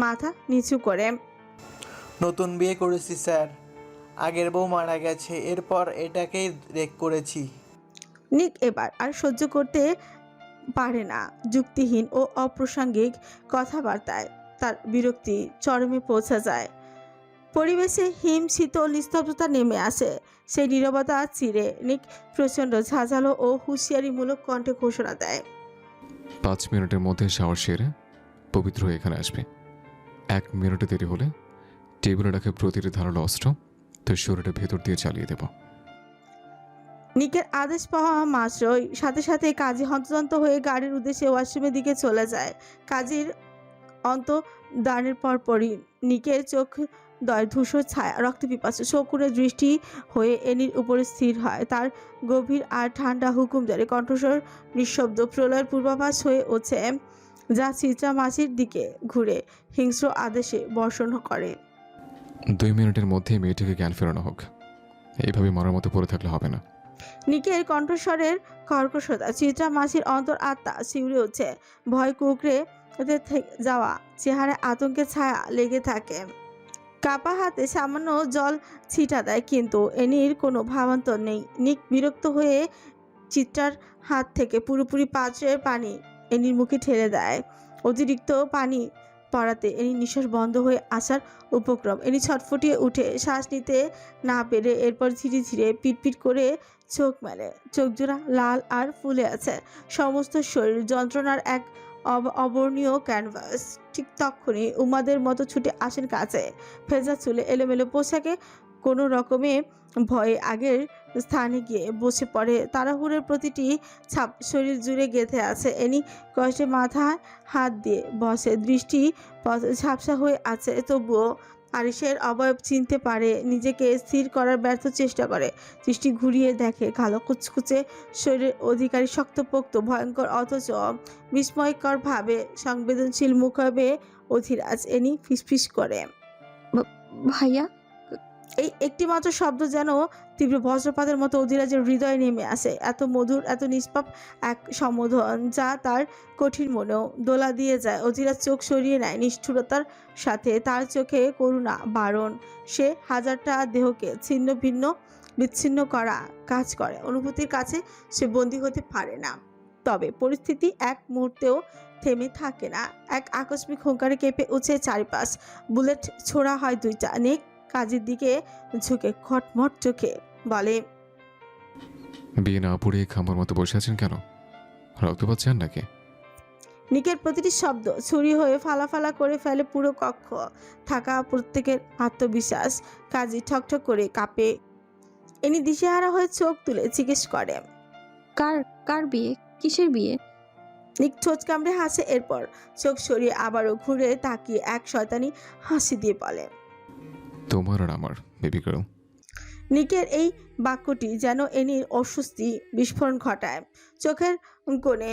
মাথা নিচু করে, নতুন বিয়ে করেছি স্যার। আগের বউ মারা গেছে, এরপর এটাকেই রেক করেছি। নিক এবার আর সহ্য করতে পারে না যুক্তিহীন ও অপ্রাসঙ্গিক কথাবার্তায়। তার বিরক্তি চরমে পৌঁছে যায়। পরিবেশে হিম শীতল নিস্তব্ধতা নেমে আসে। সেই নীরবতা চিরে নিক প্রচণ্ড ঝাঁঝালো ও হুঁশিয়ারিমূলক কণ্ঠে ঘোষণা দেয়, 5 মিনিটের মধ্যে শাওয়ার সেরে পবিত্র হয়ে এখানে আসবে। 1 মিনিটে দেরি হলে টেবিলে রাখে প্রতিটি ধারালো অস্ত্র তোর শরীরের ভেতর দিয়ে চালিয়ে দেব। নিকের আদেশ পাওয়া মাত্রই সাথে সাথে কাজী হন্তদন্ত হয়ে গাড়ির উদ্দেশ্যে ওয়াশরুমের দিকে চলে যায়। কাজীর অন্তর্দানের পরপরই নিকের চোখ দয় ধূসর ছায়া, রক্তপিপাসু শকুনের দৃষ্টি হয়ে এনির উপরে স্থির হয়। তার গভীর আর ঠান্ডা হুকুমদারি কণ্ঠস্বর নিঃশব্দ প্রলয়ের পূর্বাভাস হয়ে ওঠে, যা চিত্রা মাসির দিকে ঘুরে হিংস্র আদেশে বর্ষণ করে। 2 মিনিটের মধ্যেই মেয়েটিকে জ্ঞান ফেরানো হোক। এইভাবে মারার মতো পড়ে থাকলে হবে না। নিকের কণ্ঠস্বরের কর্কশতা চিত্রা মাসির অন্তর আত্মা শিউরে উঠছে। ভয় কুকড়ে যাওয়া চেহারায় আতঙ্কের ছায়া লেগে থাকে। কাপা হাতে সামান্য জল ছিটা দেয়, কিন্তু এনির কোনো ভাবান্তর নেই। নিক বিরক্ত হয়ে চিত্রার হাত থেকে পুরোপুরি পাত্রের পানি এনির মুখে ঠেলে দেয়। অতিরিক্ত পানি পড়াতে এনির নিঃশ্বাস বন্ধ হয়ে আসার উপক্রম। এনি ছটফটিয়ে উঠে শ্বাস নিতে না পেরে এরপর ধীরে ধীরে পিটপিট করে চোখ মেলে। চোখ জোড়া লাল আর ফুলে আছে, সমস্ত শরীর যন্ত্রণার এক অবর্ণীয় ক্যানভাস। ঠিক তখনই উমাদের মতো ছুটে আসেন কাছে। ভেজা চুলে এলোমেলো পোশাকে কোনো রকমে ভয়ে আগের স্থানে গিয়ে বসে পড়ে। তাড়াহুড়োর প্রতিটি ছাপ শরীর জুড়ে গেঁথে আছে। এনি কষ্টে মাথায় হাত দিয়ে বসে, দৃষ্টি ঝাপসা হয়ে আছে। তবুও আরিশের অবয়ব চিনতে পারে। নিজেকে স্থির করার ব্যর্থ চেষ্টা করে। দৃষ্টি ঘুরিয়ে দেখে কালো কুচকুচে শরীরের অধিকারী, শক্তপোক্ত, ভয়ঙ্কর অথচ বিস্ময়করভাবে সংবেদনশীল মুখবে অধিরাজ। এনি ফিসফিস করে, ভাইয়া। এই একটিমাত্র শব্দ যেন তীব্র বজ্রপাতের মতো অধিরাজের হৃদয়ে নেমে আসে। এত মধুর, এত নিষ্পাপ এক সম্বোধন, যা তার কঠিন মনেও দোলা দিয়ে যায়। অধিরাজ চোখ সরিয়ে নেয় নিষ্ঠুরতার সাথে। তার চোখে করুণা বারণ। সে হাজারটা দেহকে ছিন্ন ভিন্ন বিচ্ছিন্ন করা কাজ করে। অনুভূতির কাছে সে বন্দী হতে পারে না। তবে পরিস্থিতি এক মুহূর্তেও থেমে থাকে না। এক আকস্মিক হুঙ্কারে কেঁপে উঠে চারিপাশ। বুলেট ছোড়া হয় 2টা। নেক কাজের দিকে ঝুঁকে খটমট চোখে বলে, বিয়ে না পড়িয়ে খামার মতো বসে আছেন কেন? রক্তপাত চান নাকি? নিকের প্রতিটি শব্দ ছুরি হয়ে ফালাফালা করে ফেলে পুরো কক্ষ। থাকা প্রত্যেকের আত্মবিশ্বাস কাজী ঠকঠক করে কাঁপে। এনি দিশেহারা হয়ে চোখ তুলে জিজ্ঞেস করে, কার কার বিয়ে? কিসের বিয়ে? নিক ঠোঁট কামড়ে হাসে, এরপর চোখ সরিয়ে আবারও ঘুরে তাকিয়ে এক শয়তানি হাসি দিয়ে বলে। তোমার আর আমার বেবি গার্ল। নিকের এই বাক্যটি যেন এনির অস্বস্তি বিস্ফোরণ ঘটায়। চোখের কোণে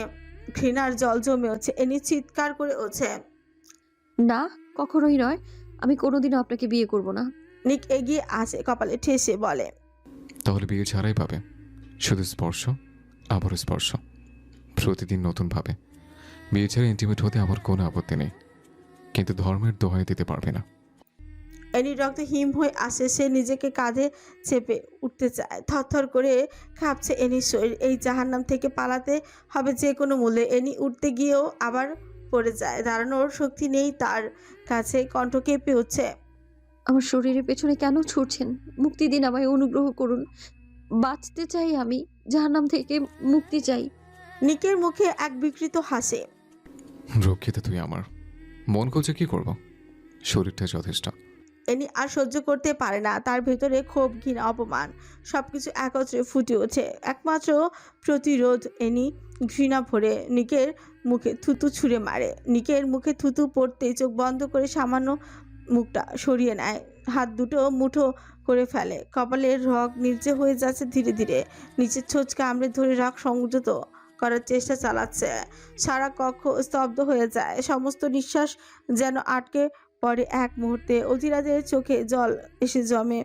ঘৃণার জল জমে ওঠে। এনি চিৎকার করে ওঠে। না, কখনোই নয়। আমি কোনোদিনও আপনাকে বিয়ে করব না। নিক এগিয়ে আসে, কপালে ঠেসে বলে। তাহলে বিয়ে ছাড়াই পাবে, শুধু স্পর্শ, আবারও স্পর্শ, প্রতিদিন নতুনভাবে। বিয়ে ছাড়া ইন্টিমেট হতে আমার কোনো আপত্তি নেই, কিন্তু ধর্মের দোহাই দিতে পারবে না। এনির রক্ত হিম হয়ে আসে। সে নিজেকে কাঁধে চেপে উঠতে চায়। থরথর করে কাঁপছে এনির শরীর। এই জাহান্নাম থেকে পালাতে হবে যে কোনো মূল্যে। এনি উঠতে গিয়েও আবার পড়ে যায়। দাঁড়ানোর শক্তি নেই তার কাছে। কণ্ঠ কেঁপে উঠছে। আমার শরীরের পেছনে কেন ছুটছেন? মুক্তি দিন, আমায় অনুগ্রহ করুন। বাঁচতে চাই আমি, জাহান্নাম থেকে মুক্তি চাই। নিকের মুখে এক বিকৃত হাসি। রক্ষিতা তুই আমার, মন করছে কি করব, শরীরটা যথেষ্ট। এনি আর সহ্য করতে পারে না। তার ভেতরে ক্ষোভ, ঘৃণা, অপমান সবকিছু একত্রে ফুটে ওঠে। একমাত্র প্রতিরোধ এনি ঘৃণা ভরে নিকের মুখে থুতু ছুঁড়ে মারে। নিকের মুখে থুতু পড়তেই চোখ বন্ধ করে সামান্য মুখটা সরিয়ে নেয়। হাত দুটো মুঠো করে ফেলে। কপালের রগ নিচে হয়ে যাচ্ছে ধীরে ধীরে। নিচের ছোঁচ কামড়ে ধরে রাগ সংযত করার চেষ্টা চালাচ্ছে। সারা কক্ষ স্তব্ধ হয়ে যায়। সমস্ত নিঃশ্বাস যেন আটকে পরে এক মুহূর্তে। অধীরাজের চোখে জল এসে জমে,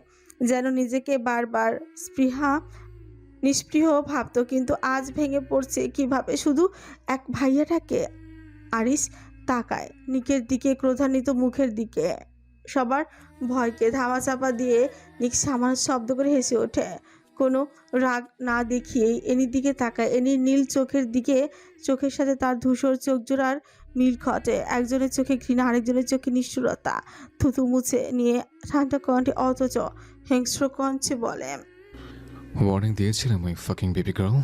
যেন নিজেকে বারবার নিষ্পৃহ ভাবতো, কিন্তু আজ ভেঙে পড়ছে কিভাবে। শুধু এক ভাইয়াটাকে। আরিশ তাকায় নিকের দিকে, ক্রোধান্বিত মুখের দিকে। সবার ভয়কে ধামাচাপা দিয়ে নিক সামান্য শব্দ করে হেসে ওঠে। কোনো রাগ না দেখিয়েই এনির দিকে তাকায়। এনির নীল চোখের দিকে, চোখের সাথে তার ধূসর চোখ জোড়ার মিল ঘটে। একজনের চোখে ঘৃণা, আরেকজনের চোখে নিষ্ঠুরতা। থুতু মুছে নিয়ে ঠান্ডা কণ্ঠে অথচ হিংস্র কণ্ঠে বলে। ওয়ার্নিং দিয়েছিলাম ওই ফাকিং বেবি গার্ল।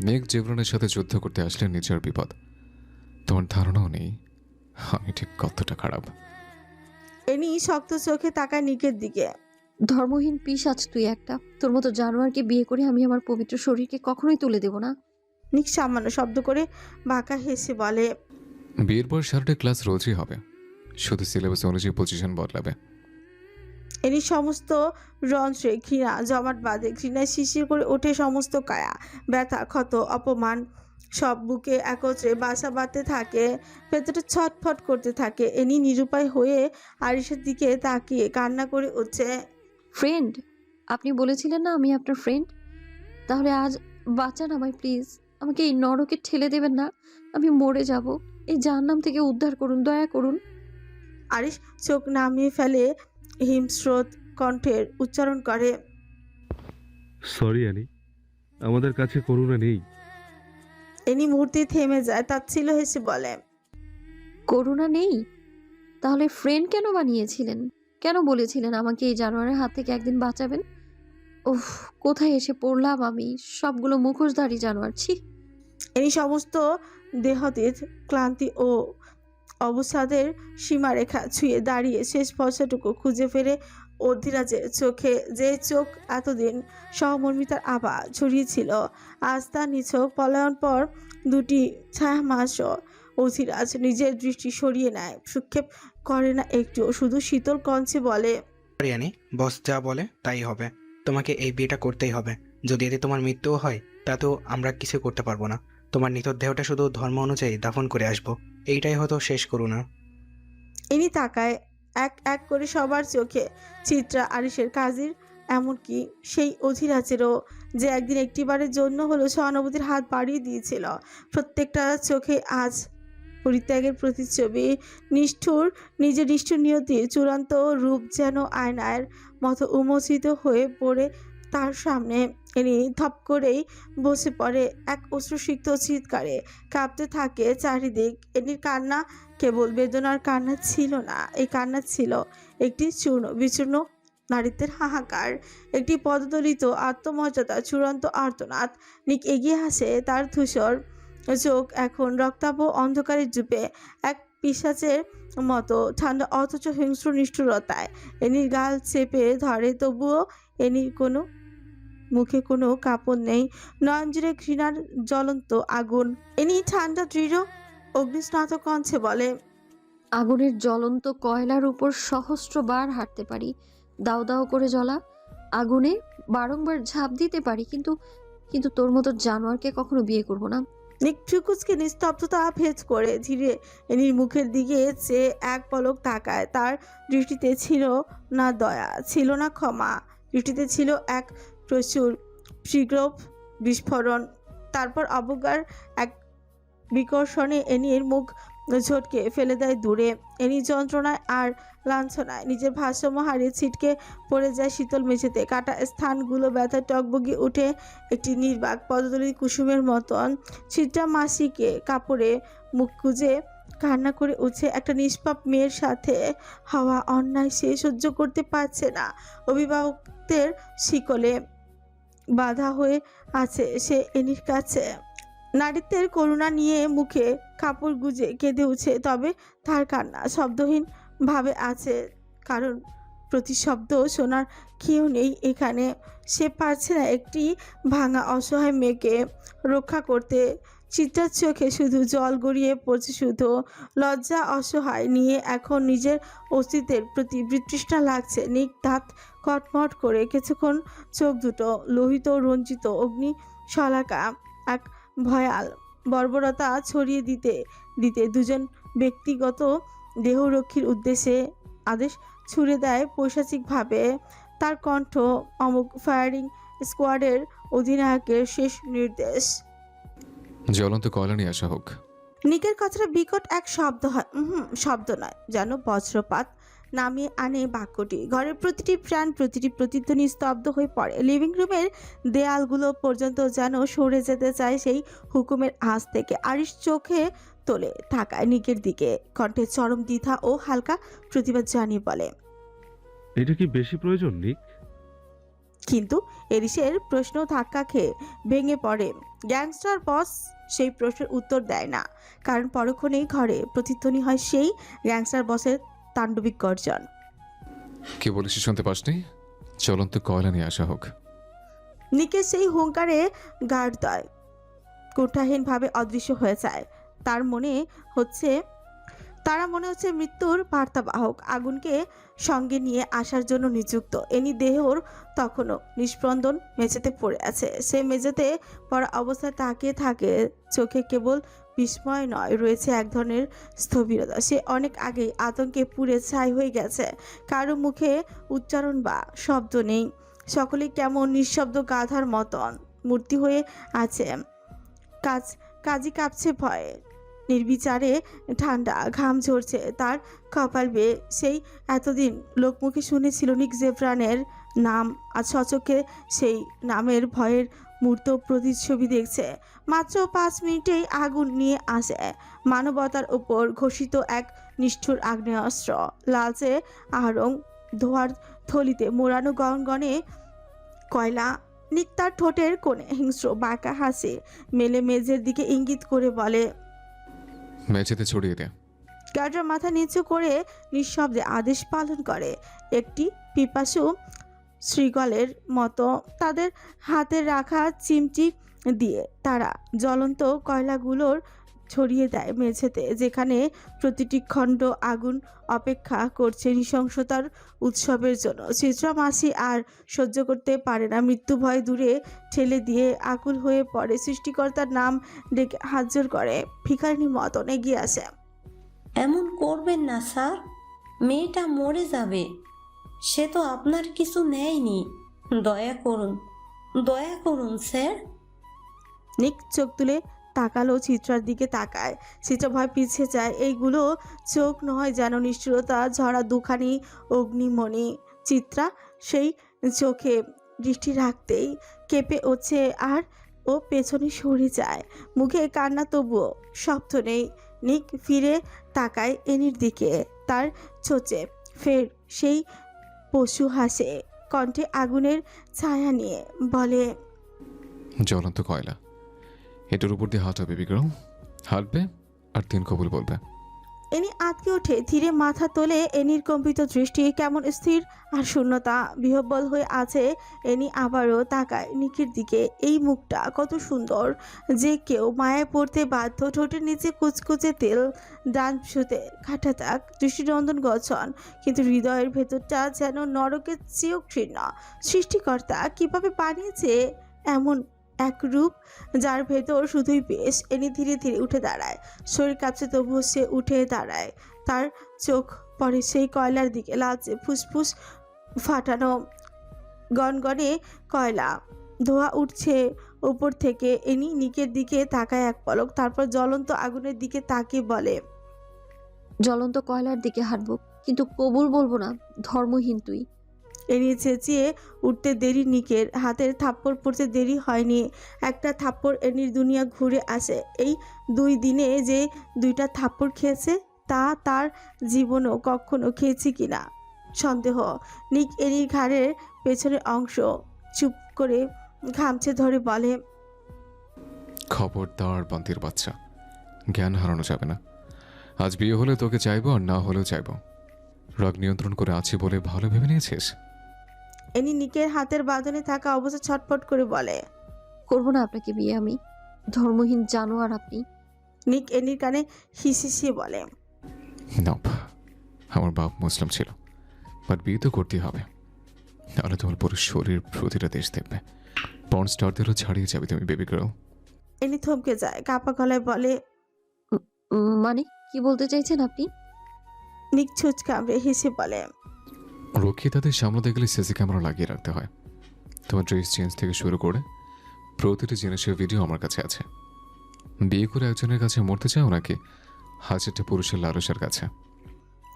নিক জীবনের সাথে যুদ্ধ করতে আসলে নিজের বিপদ। তোমার ধারণাও নেই আমি ঠিক কতটা খারাপ। এনি শক্ত চোখে তাকায় নিকের দিকে। ধর্মহীন পিশাচ তুই একটা। তোর মতো জানোয়ারকে বিয়ে করে আমি আমার পবিত্র শরীরকে কখনোই তুলে দেব না। নিক সামান্য শব্দ করে বাঁকা হেসে বলে। বিয়ের পর সারাটা ক্লাস রোজই হবে, শুধু সিলেবাস অনুযায়ী পজিশন বদলাবে। এনি সমস্ত রন্ধ্রে ঘৃণা জমাট বাঁধে। ঘৃণায় শিশির করে ওঠে সমস্ত কায়া। ব্যথা, ক্ষত, অপমান সব বুকে একত্রে বাসা বাঁধতে থাকে। ভেতরে ছটফট করতে থাকে। এনি নিরুপায় হয়ে আরিশের দিকে তাকিয়ে কান্না করে উঠছে। ফ্রেন্ড, আপনি বলেছিলেন না আমি আপনার ফ্রেন্ড? তাহলে আজ বাঁচান আমায় প্লিজ। আমাকে এই নরকে ঠেলে দেবেন না। আমি মরে যাব। এই জাহান্নাম থেকে উদ্ধার করুন, দয়া করুন। আরিশ চোখ নামিয়ে ফেলে, হিমস্রোত কণ্ঠের উচ্চারণ করে। সরি অ্যানি, আমাদের কাছে করুণা নেই। এনি মুহূর্তে থেমে যায়, তাচ্ছিল্য হেসে বলে। করুণা নেই? তাহলে ফ্রেন্ড কেন বানিয়েছিলেন? কেন বলেছিলেন আমাকে এই জানোয়ারের হাত থেকে একদিন বাঁচাবেন? উফ, কোথায় এসে পড়লাম আমি! সবগুলো মুখোশধারী জানোয়ার, ছি! এনি সমস্ত দেহতীত ক্লান্তি ও অবসাদের সীমারেখা ছুঁয়ে দাঁড়িয়ে শেষ ভরসাটুকু খুঁজে ফেরে অধীরাজের চোখে। যে চোখ এতদিন সহমর্মিতার আভা ছড়িয়েছিল, আজ তার নিছক পলায়ন পর দুটি ছায়ামাসও। অধীরাজ নিজের দৃষ্টি সরিয়ে নেয়, ভ্রুক্ষেপ করে না একটু, শুধু শীতল কঞ্চে বলে। রিয়ানি, বস যা বলে তাই হবে। তোমাকে এই বিয়েটা করতেই হবে। যদি এতে তোমার মৃত্যুও হয় তাতেও আমরা কিছু করতে পারবো না। তোমার নিতদেহটা শুধু ধর্ম অনুযায়ী দাফন করে আসবো। এইটাই হয়তো শেষ করুণা। ইনি তাকায় এক এক করে সবার চোখে। চিত্রা, আরিশের, কাজীর, এমনকি সেই অধীরাজেরও, যে একদিন একটিবারের জন্য হলো সহানুভূতির হাত বাড়িয়ে দিয়েছিল। প্রত্যেকটা চোখে আজ পরিত্যাগের প্রতিচ্ছবি। নিষ্ঠুর, নিজের নিষ্ঠুর নিয়তির চূড়ান্ত রূপ যেন আয়নার মতো উন্মোচিত হয়ে পড়ে তার সামনে। ইনি ধপ করেই বসে পড়ে, এক অশ্রুসিক্ত চিৎকারে কাঁপতে থাকে চারিদিক। এনির কান্না কেবল বেদনার কান্না ছিল না, এই কান্না ছিল একটি চূর্ণ বিচূর্ণ নারীত্বের হাহাকার, একটি পদদলিত আত্মমর্যাদা চূড়ান্ত আর্তনাদ। নিক এগিয়ে আসে, তার ধূসর চোখ এখন রক্তাভ অন্ধকারে ডুবে এক পিশাচের মতো ঠান্ডা অথচ হিংস্র নিষ্ঠুরতায়। এনির গাল চেপে ধরে, তবুও এনির কোনো মুখে কোনো কাপড় নেই, নয়ন জুড়ে ঘৃণার জ্বলন্ত আগুন। এনি ঠান্ডা দৃঢ় অগ্নিস্নাত কণ্ঠে বলে, আগুনের জ্বলন্ত কয়লার উপর সহস্রবার হাঁটতে পারি, দাও দাও করে জ্বলা আগুনে বারংবার ঝাঁপ দিতে পারি, কিন্তু কিন্তু তোর মতো জানোয়ারকে কখনো বিয়ে করব না। নিক ফ্রিকুচকে নিস্তব্ধতা ভেদ করে ধীরে এনির মুখের দিকে চেয়ে এক পলক তাকায়। তার দৃষ্টিতে ছিল না দয়া, ছিল না ক্ষমা, দৃষ্টিতে ছিল এক প্রচুর শীঘ্র বিস্ফোরণ। তারপর অবজ্ঞার এক বিকর্ষণে এনির মুখ ঝটকে ফেলে দেয় দূরে। এনি যন্ত্রণায় আর লাঞ্ছনায় নিজের ভারসাম্য হারিয়ে ছিটকে পড়ে যায় শীতল মেঝেতে। কাটা স্থানগুলো ব্যথায় টকবগি উঠে একটি নির্বাক পদতলী কুসুমের মতন। ছিটটা মাসিকে কাপড়ে মুখ গুজে কান্না করে উঠছে। একটা নিষ্পাপ মেয়ের সাথে হওয়া অন্যায় সে সহ্য করতে পারছে না। অভিভাবকদের শিকলে বাধা হয়ে আছে সে এনির কাছে। নারীত্বের করুণা নিয়ে মুখে কাপড় গুজে কেঁদে উঠছে, তবে তার কান্না শব্দহীন ভাবে আছে, কারণ প্রতিশব্দ শোনার কেউ নেই এখানে। সে পারছে না একটি ভাঙা অসহায় মেয়েকে রক্ষা করতে। চিত্রার চোখে শুধু জল গড়িয়ে পড়ছে, শুধু লজ্জা অসহায় নিয়ে এখন নিজের অস্তিত্বের প্রতি বিতৃষ্ণা লাগছে। নিক দাঁত কটমট করে কিছুক্ষণ চোখ দুটো লোহিত রঞ্জিত অগ্নি শলাকা এক ভয়াল বর্বরতা ছড়িয়ে দিতে দিতে দুজন ব্যক্তিগত দেহরক্ষীর উদ্দেশ্যে আদেশ ছুড়ে দেয় পৈশাচিকভাবে। তার কণ্ঠ অমুক ফায়ারিং স্কোয়াডের অধিনায়কের শেষ নির্দেশ। জ্বলন্ত কয়লা নিয়ে আসা হোক। নিকের কথাটা বিকট এক শব্দ হয়, শব্দ নয়, যেন বজ্রপাত নামিয়ে আনে বাক্যটি। ঘরের প্রতিটি প্রাণ, প্রতিটি প্রতিধ্বনি স্তব্ধ হয়ে পড়ে। লিভিং রুমের দেয়ালগুলো পর্যন্ত যেন সরে যেতে চায় সেই হুকুমের আঁচ থেকে। আরিশ চোখে তোলে তাকায় নিকের দিকে, কণ্ঠে চরম দ্বিধা ও হালকা প্রতিবাদ জানিয়ে বলে, এটা কি বেশি প্রয়োজন নিক? কিন্তু এরিসের প্রশ্ন ধাক্কা খেয়ে ভেঙে পড়ে। গ্যাংস্টার বস সেই প্রশ্নের উত্তর দেয় না, কারণ পরক্ষণেই ঘরে প্রতিধ্বনি হয় সেই গ্যাংস্টার বসের তাণ্ডবিক গর্জন। কি বলিস শুনতে পাসনি? জ্বলন্ত কয়লা নিয়ে আসা হোক। নিকের সেই হুঙ্কারে গার্ড দেয় কুণ্ঠাহীনভাবে অদৃশ্য হয়ে যায়। তারা মনে হচ্ছে মৃত্যুর বার্তাবাহক, আগুনকে সঙ্গে নিয়ে আসার জন্য নিযুক্ত। এনি দেহর তখনও নিস্পন্দন মেঝেতে পড়ে আছে। সে মেঝেতে পড়া অবস্থায় তাকিয়ে থাকে, চোখে কেবল বিস্ময় নয়, রয়েছে এক ধরনের স্থবিরতা। সে অনেক আগেই আতঙ্কে পুড়ে ছাই হয়ে গেছে। কারো মুখে উচ্চারণ বা শব্দ নেই, সকলেই কেমন নিঃশব্দ গাধার মতন মূর্তি হয়ে আছে। কাজী কাঁপছে ভয়ে, নির্বিচারে ঠান্ডা ঘাম ঝরছে তার কপাল বেয়ে। সেই এতদিন লোকমুখে শুনেছিল নিক জেফরানের নাম, আজ সচক্ষে সেই নামের ভয়ের মূর্ত প্রতিচ্ছবি দেখছে। মাত্র 5 মিনিটেই আগুন নিয়ে আসে মানবতার উপর ঘোষিত এক নিষ্ঠুর আগ্নেয়াস্ত্র। লালচে আহরং ধোয়ার থলিতে মোড়ানো গনগনে কয়লা। নিক তার ঠোঁটের কোণে হিংস্র বাঁকা হাসি মেলে মেঝের দিকে ইঙ্গিত করে বলে, মেঝেতে ছড়িয়ে দে। গার্ডরা মাথা নিচু করে নিঃশব্দে আদেশ পালন করে। একটি পিপাসু শৃগালের মতো তাদের হাতে রাখা চিমটি দিয়ে তারা জ্বলন্ত কয়লাগুলোর ছড়িয়ে দেয় মেঝেতে, যেখানে প্রতিটি খণ্ড আগুন অপেক্ষা করছে নৃশংসতার উৎসবের জন্য। চিত্রা মাসি আর সহ্য করতে পারে না, মৃত্যু ভয় দূরে ঠেলে দিয়ে আকুল হয়ে পড়ে। সৃষ্টিকর্তার নাম ডেকে হাত জোড় করে ভিখারিনীর মতন এগিয়ে আসে। এমন করবেন না স্যার, মেয়েটা মরে যাবে। সে তো আপনার কিছু নেয়নি। দয়া করুন স্যার। নিক চোখ তুলে তাকালো চিত্রার দিকে তাকায়। চিত্রা ভয় পিছিয়ে যায়। এইগুলো চোখ নয়, যেন নিষ্ঠুরতা ঝরা দুখানি অগ্নিমণি। চিত্রা সেই চোখে দৃষ্টি রাখতেই কেঁপে ওঠে আর ও পেছনে সরে যায়। মুখে কান্না, তবুও শব্দ নেই। নিক ফিরে তাকায় এনির দিকে, তার ছোচে ফের সেই পশু হাসে, কণ্ঠে আগুনের ছায়া নিয়ে বলে, জ্বলন্ত কয়লা, এটার উপর দিয়ে হাঁটাবে বিক্রম, হাঁটবে আর 3 কবুল বলবে। এনি আটকে ওঠে, ধীরে মাথা তোলে। এনির কম্পিত দৃষ্টি কেমন স্থির আর শূন্যতা বিহ্বল হয়ে আছে। এনি আবারও তাকায় নিকের দিকে। এই মুখটা কত সুন্দর যে কেউ মায়ায় পড়তে বাধ্য। ঠোঁটের নিচে কুচকুচে তেল, ডান ছুতে কাটা দাগ, দৃষ্টিনন্দন গঠন, কিন্তু হৃদয়ের ভেতরটা যেন নরকের চেয়েও ঘৃণ্য। সৃষ্টিকর্তা কিভাবে বানিয়েছে এমন এক রূপ যার ভেতর শুধুই বেশ। এনি ধীরে ধীরে উঠে দাঁড়ায়, শরীর কাঁপছে তবুও সে উঠে দাঁড়ায়। তার চোখ পড়ে সেই কয়লার দিকে, লালচে ফুসফুস ফাটানো গনগনে কয়লা, ধোঁয়া উঠছে উপর থেকে। এনি নিকের দিকে তাকায় এক পলক, তারপর জ্বলন্ত আগুনের দিকে তাকিয়ে বলে, জ্বলন্ত কয়লার দিকে হাঁটবো, কিন্তু কবুল বলবো না, ধর্মহীন তুই। এনি চেঁচিয়ে উঠতে দেরি নিকের হাতের থাপ্পড় পড়তে দেরি হয়নি। একটা থাপ্পড় এনির দুনিয়া ঘুরে আসে। এই 2 দিনে যে 2টা থাপ্পড় খেয়েছে তা তার জীবনও কখনো খেয়েছি কিনা সন্দেহ। নিক এনির ঘাড়ের পেছনের অংশ চুপ করে ঘামছে ধরে বলে, খবরদার বান্তির বাচ্চা, জ্ঞান হারানো যাবে না। আজ বিয়ে হলে তোকে চাইবো, আর না হলেও চাইবো। রাগ নিয়ন্ত্রণ করে আছি বলে ভালো ভেবে নিয়েছিস? এনি নিকের হাতের বাঁধনে থাকা অবস্থা ছটফট করে বলে। করবো না আপনাকে বিয়ে আমি, ধর্মহীন জানোয়ার আপনি। নিক এনির কানে হিসিয়ে বলে, না, আমার বাপ মুসলিম ছিল, বাট বিয়ে তো করতেই হবে, নাহলে তোমার পুরো শরীর প্রতিটা দেশ দেখবে। পর্ন স্টারদেরও ছাড়িয়ে যাবে তুমি, বেবি গার্ল। এনি থমকে যায়, কাপা গলায় বলে, মানে কি বলতে চাইছেন আপনি? নিক ছুঁচ কামড়ে হেসে বলে, রক্ষী তাদের সামলাতে গেলে সিসি ক্যামেরা লাগিয়ে রাখতে হয়। তোমার ড্রেস চেঞ্জ থেকে শুরু করে প্রতিটি জিনিসের ভিডিও আমার কাছে আছে। বিয়ে করে একজনের কাছে মরতে চাও নাকি হাজারটা পুরুষের লালসার কাছে?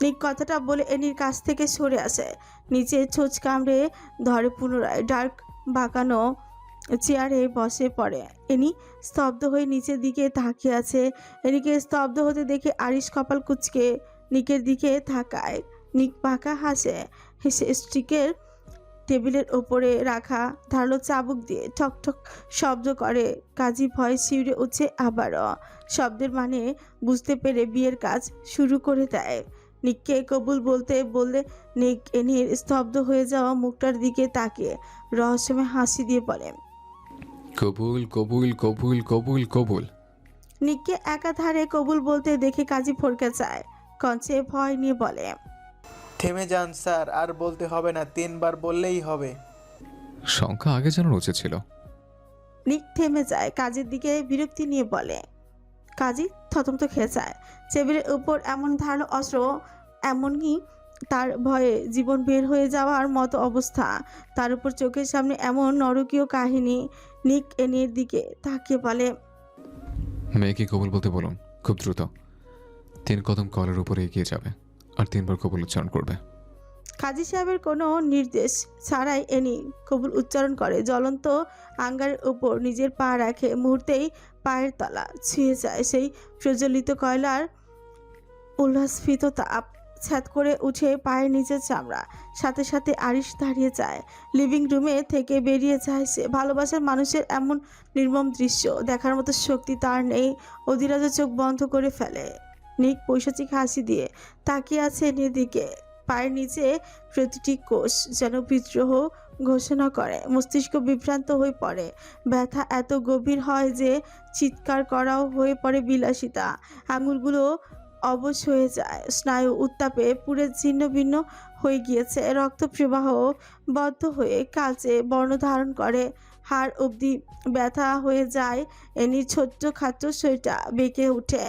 নিক কথাটা বলে এনির কাছ থেকে সরে আসে, নিচে ছোঁচ কামড়ে ধরে, পুনরায় ডার্ক বাঁকানো চেয়ারে বসে পড়ে। এনি স্তব্ধ হয়ে নিচের দিকে তাকিয়ে আছে। এনিকে স্তব্ধ হতে দেখে আরিশ কপাল কুঁচকে নিকের দিকে তাকায়। নিক পাকা হেসে স্টিকের টেবিলের ওপরে রাখা ধারালো চাবুক দিয়ে ঠক ঠক শব্দ করে। কাজী ভয় শিউরে উঠছে আবারও। শব্দের মানে বুঝতে পেরে বিয়ের কাজ শুরু করে দেয়। নিককে কবুল বলতে বললে নিক এনির স্তব্ধ হয়ে যাওয়া মুখটার দিকে তাকিয়ে রহস্যময় হাসি দিয়ে বলে, কবুল কবুল কবুল কবুল কবুল। নিককে একাধারে কবুল বলতে দেখে কাজী ফরকে যায়, কঞ্চে ভয় নিয়ে বলে, থেমে যান স্যার, আর বলতে হবে না, 3 বার বললেই হবে। সংখ্যা আগে জানার উচিত ছিল। নিক থেমে যায়, কাজের দিকে বিরক্তি নিয়ে বলে। কাজী থতমত খেয়ে যায়। টেবিলের উপর এমন ধারালো অস্ত্র, এমনকি তার ভয়ে জীবন বের হয়ে যাওয়ার মতো অবস্থা, তার উপর চোখের সামনে এমন নরকীয় কাহিনী। নিক এনির দিকে তাকিয়ে বলে, মেয়েকে কবুল বলতে বলুন, খুব দ্রুত। 3 কদম কলের উপরে এগিয়ে যাবে আর 3 বার কবুল উচ্চারণ করবে। কাজী সাহেবের কোনো নির্দেশ ছাড়াই এনি কবুল উচ্চারণ করে। জ্বলন্ত আঙ্গারের উপর নিজের পা রাখে, মুহূর্তেই পায়ের তলা ছুঁয়ে যায় সেই প্রজ্বলিত কয়লার উল্লাসফিত তাপ। ছ্যাদ করে উঠে পায়ের নিচের চামড়া, সাথে সাথে আরিশ দাঁড়িয়ে যায়। লিভিং রুমে থেকে বেরিয়ে যায় সে। ভালোবাসার মানুষের এমন নির্মম দৃশ্য দেখার মতো শক্তি তার নেই। অধীরাজ চোখ বন্ধ করে ফেলে। নিক পৈশাচিক হাসি দিয়ে তাকিয়ে আছে এনির দিকে। পায়ের নিচে প্রতিটি কোষ যেন বিদ্রোহ ঘোষণা করে। মস্তিষ্ক বিভ্রান্ত হয়ে পড়ে। ব্যথা এত গভীর হয় যে চিৎকার করাও হয়ে পড়ে বিলাসিতা। আঙুলগুলো অবশ হয়ে যায়, স্নায়ু উত্তাপে পুরে ছিন্ন ভিন্ন হয়ে গিয়েছে। রক্ত প্রবাহ বদ্ধ হয়ে কালচে বর্ণ ধারণ করে। হাড় অবধি ব্যথা হয়ে যায়। এনির ছোট্ট খাট্ট শরীরটা বেঁকে ওঠে।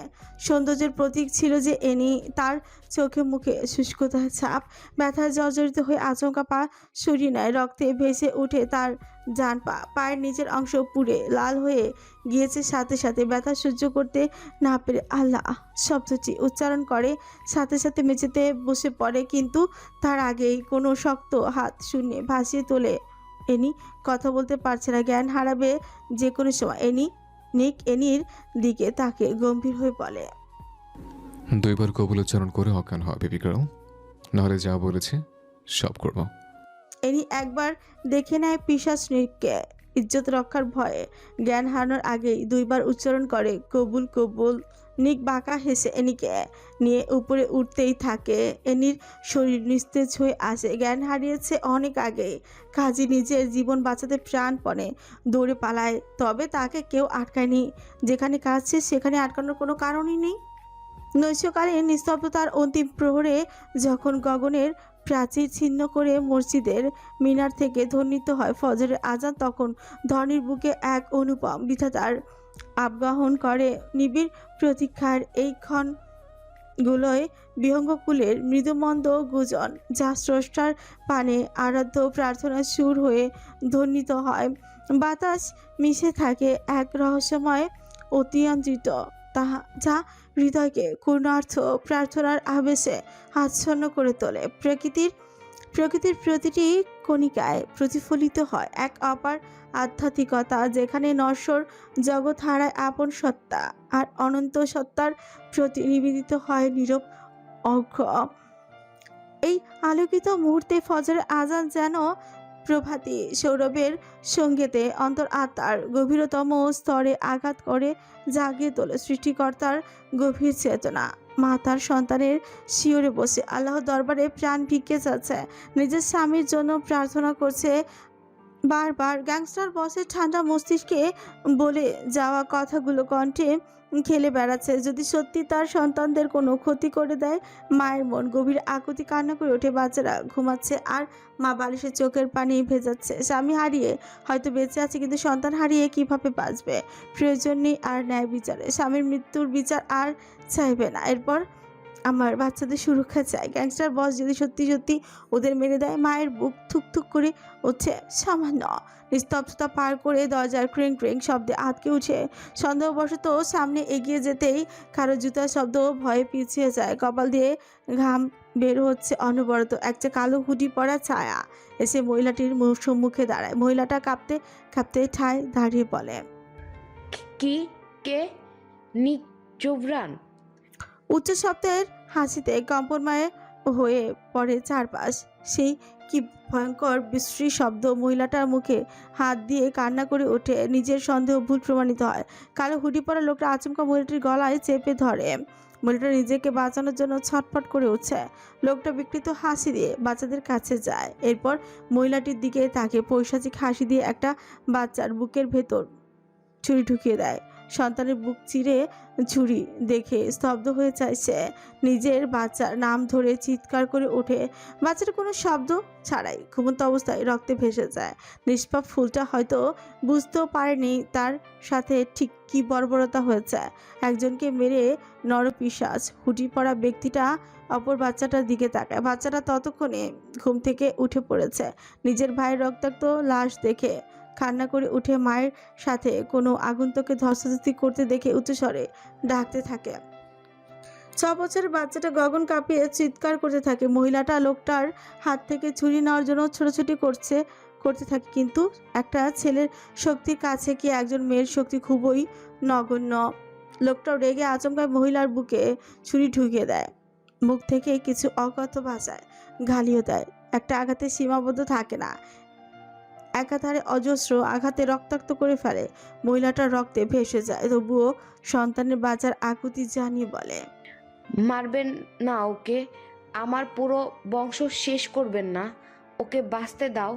সৌন্দর্যের প্রতীক ছিল যে এনি, তার চোখে মুখে শুষ্কতার ছাপ। ব্যথায় জর্জরিত হয়ে আচমকা পা সরিয়ে নেয়। রক্তে ভেসে ওঠে তার ডান পা। পায়ের নিচের অংশ পুড়ে লাল হয়ে গিয়েছে। সাথে সাথে ব্যথা সহ্য করতে না পেরে আল্লাহ শব্দটি উচ্চারণ করে। সাথে সাথে মেঝেতে বসে পড়ে, কিন্তু তার আগেই কোনো শক্ত হাত শূন্যে ভাসিয়ে তোলে। এনি কথা বলতে পারছে না, জ্ঞান হারাবে যে কোনো সময়। নিক এনির দিকে তাকে গম্ভীর হয়ে বলে, 2 বার কবুল উচ্চারণ করে অজ্ঞান হয়, বেবি গার্ল, নাহলে যা বলেছে সব করবো। এনি একবার দেখে নেয় পিশাচ নিককে। ইজ্জত রক্ষার ভয়ে জ্ঞান হারানোর আগেই দুইবার উচ্চারণ করে কবুল কবুল। নিক বাঁকা হেসে এনিকে নিয়ে উপরে উঠতেই থাকে। এনির শরীর নিস্তেজ হয়ে আসে। জ্ঞান হারিয়েছে অনেক আগেই। কাজী নিজের জীবন বাঁচাতে প্রাণপণে দৌড়ে পালায়, তবে তাকে কেউ আটকায়নি। যেখানে কাজ শেষ সেখানে আটকানোর কোনো কারণই নেই। নৈশকালীন নিস্তব্ধতার অন্তিম প্রহরে যখন গগনের প্রাচীর ছিন্ন করে মসজিদের মিনার থেকে ধ্বনিত হয় ফজরের আজান, তখন ধরনীর বুকে এক অনুপম বিধাতার আবাহন করে। নিবিড় প্রতীক্ষার এই ক্ষণগুলোয় বিহঙ্গকুলের মৃদুমন্দ গুজন, যা স্রষ্টার পানে আরাধ্য প্রার্থনার সুর হয়ে ধ্বনিত হয়। বাতাস মিশে থাকে এক রহস্যময় অতিয়ন্ত্রিত তাহা, যা হৃদয়কে করুণার্থ প্রার্থনার আবেশে আচ্ছন্ন করে তোলে। প্রকৃতির প্রতিটি কণিকায় প্রতিফলিত হয় এক অপার আধ্যাত্মিকতা, যেখানে নশ্বর জগৎ হারায় আপন সত্তা আর অনন্ত সত্তার প্রতি নিবেদিত হয় নীরব অর্ঘ্য। এই আলোকিত মুহূর্তে ফজরের আজান যেন প্রভাতী সৌরভের সঙ্গীতে অন্তর আত্মার গভীরতম স্তরে আঘাত করে, জাগিয়ে তোলে সৃষ্টিকর্তার গভীর চেতনা। মা তার সন্তানের শিওরে বসে আল্লাহর দরবারে প্রাণ ভিক্ষে যাচ্ছে, নিজের স্বামীর জন্য প্রার্থনা করছে বারবার। গ্যাংস্টার বসের ঠান্ডা মস্তিষ্কে বলে যাওয়া কথাগুলো কণ্ঠে খেলে বেড়াচ্ছে। যদি সত্যি তার সন্তানদের কোনো ক্ষতি করে দেয়, মায়ের মন গভীর আকুতি কান্না করে ওঠে। বাচ্চারা ঘুমাচ্ছে আর মা বালিশের চোখের পানি ভেজাচ্ছে। স্বামী হারিয়ে হয়তো বেঁচে আছে, কিন্তু সন্তান হারিয়ে কিভাবে বাঁচবে? প্রয়োজন নেই আর ন্যায় বিচারে। স্বামীর মৃত্যুর বিচার আর চাইবে না। এরপর আমার বাচ্চাদের সুরক্ষা চাই। গ্যাংস্টার বস যদি সত্যি সত্যি ওদের মেরে দেয়, মায়ের বুক থুকথুক করে উঠছে। সামান্য নিস্তব্ধতা পার করে দরজার ক্রিং ক্রিং শব্দে আটকে উঠে সন্দেহবশত সামনে এগিয়ে যেতেই কারো জুতার শব্দ ভয়ে পিছিয়ে যায়। কপাল দিয়ে ঘাম বের হচ্ছে অনবরত। একটা কালো হুডি পরা ছায়া এসে মহিলাটির সম্মুখে দাঁড়ায়। মহিলাটা কাঁপতে কাঁপতে ঠায় দাঁড়িয়ে বলে, কি কে? নিক জোবরান? উচ্চ শব্দের হাসিতে কম্পনময় হয়ে পড়ে চারপাশ। সেই কি ভয়ঙ্কর বিশ্রী শব্দ! মহিলাটার মুখে হাত দিয়ে কান্না করে ওঠে। নিজের সন্দেহ ভুল প্রমাণিত হয়। কালো হুডি পরা লোকটা আচমকা মহিলাটির গলায় চেপে ধরে। মহিলাটা নিজেকে বাঁচানোর জন্য ছটফট করে উঠছে। লোকটা বিকৃত হাসি দিয়ে বাচ্চাদের কাছে যায়, এরপর মহিলাটির দিকে তাকে পৈশাচিক হাসি দিয়ে একটা বাচ্চার বুকের ভেতর ছুরি ঢুকিয়ে দেয়। সন্তানের বুক চিরে ছুরি দেখে স্তব্ধ হয়ে যায় সে। নিজের বাচ্চার নাম ধরে চিৎকার করে ওঠে। বাচ্চাটা কোনো শব্দ ছাড়াই ঘুমন্ত অবস্থায় রক্তে ভেসে যায়। নিষ্পাপ ফুলটা হয়তো বুঝতেও পারেনি তার সাথে ঠিক কী বর্বরতা হয়েছে। একজনকে মেরে নরপিশাচ হুডি পরা ব্যক্তিটা অপর বাচ্চাটার দিকে তাকায়। বাচ্চাটা ততক্ষণে ঘুম থেকে উঠে পড়েছে। নিজের ভাইয়ের রক্তাক্ত লাশ দেখে কান্না করে উঠে মায়ের সাথে কোনো আগন্তুককে ধস্তাধস্তি করতে দেখে উচ্চস্বরে ডাকতে থাকে। 6 বছরের বাচ্চাটা গগন কাঁপিয়ে চিৎকার করতে থাকে। মহিলাটা লোকটার হাত থেকে ছুরি নেওয়ার জন্য ছোটাছুটি করতে থাকে, কিন্তু একটা ছেলের শক্তির কাছে কি একজন মেয়ের শক্তি খুবই নগণ্য। লোকটাও রেগে আচমকায় মহিলার বুকে ছুরি ঢুকিয়ে দেয়। মুখ থেকে কিছু অকথ্য ভাষায় গালিও দেয়। একটা আঘাতে সীমাবদ্ধ থাকে না, একাধারে অজস্র আঘাতে রক্তাক্ত করে ফেলে। মহিলাটার রক্তে ভেসে যায়, তবুও সন্তানের বাঁচার আকুতি জানিয়ে বলে, মারবেন না ওকে, আমার পুরো বংশ শেষ করবেন না, ওকে বাঁচতে দাও।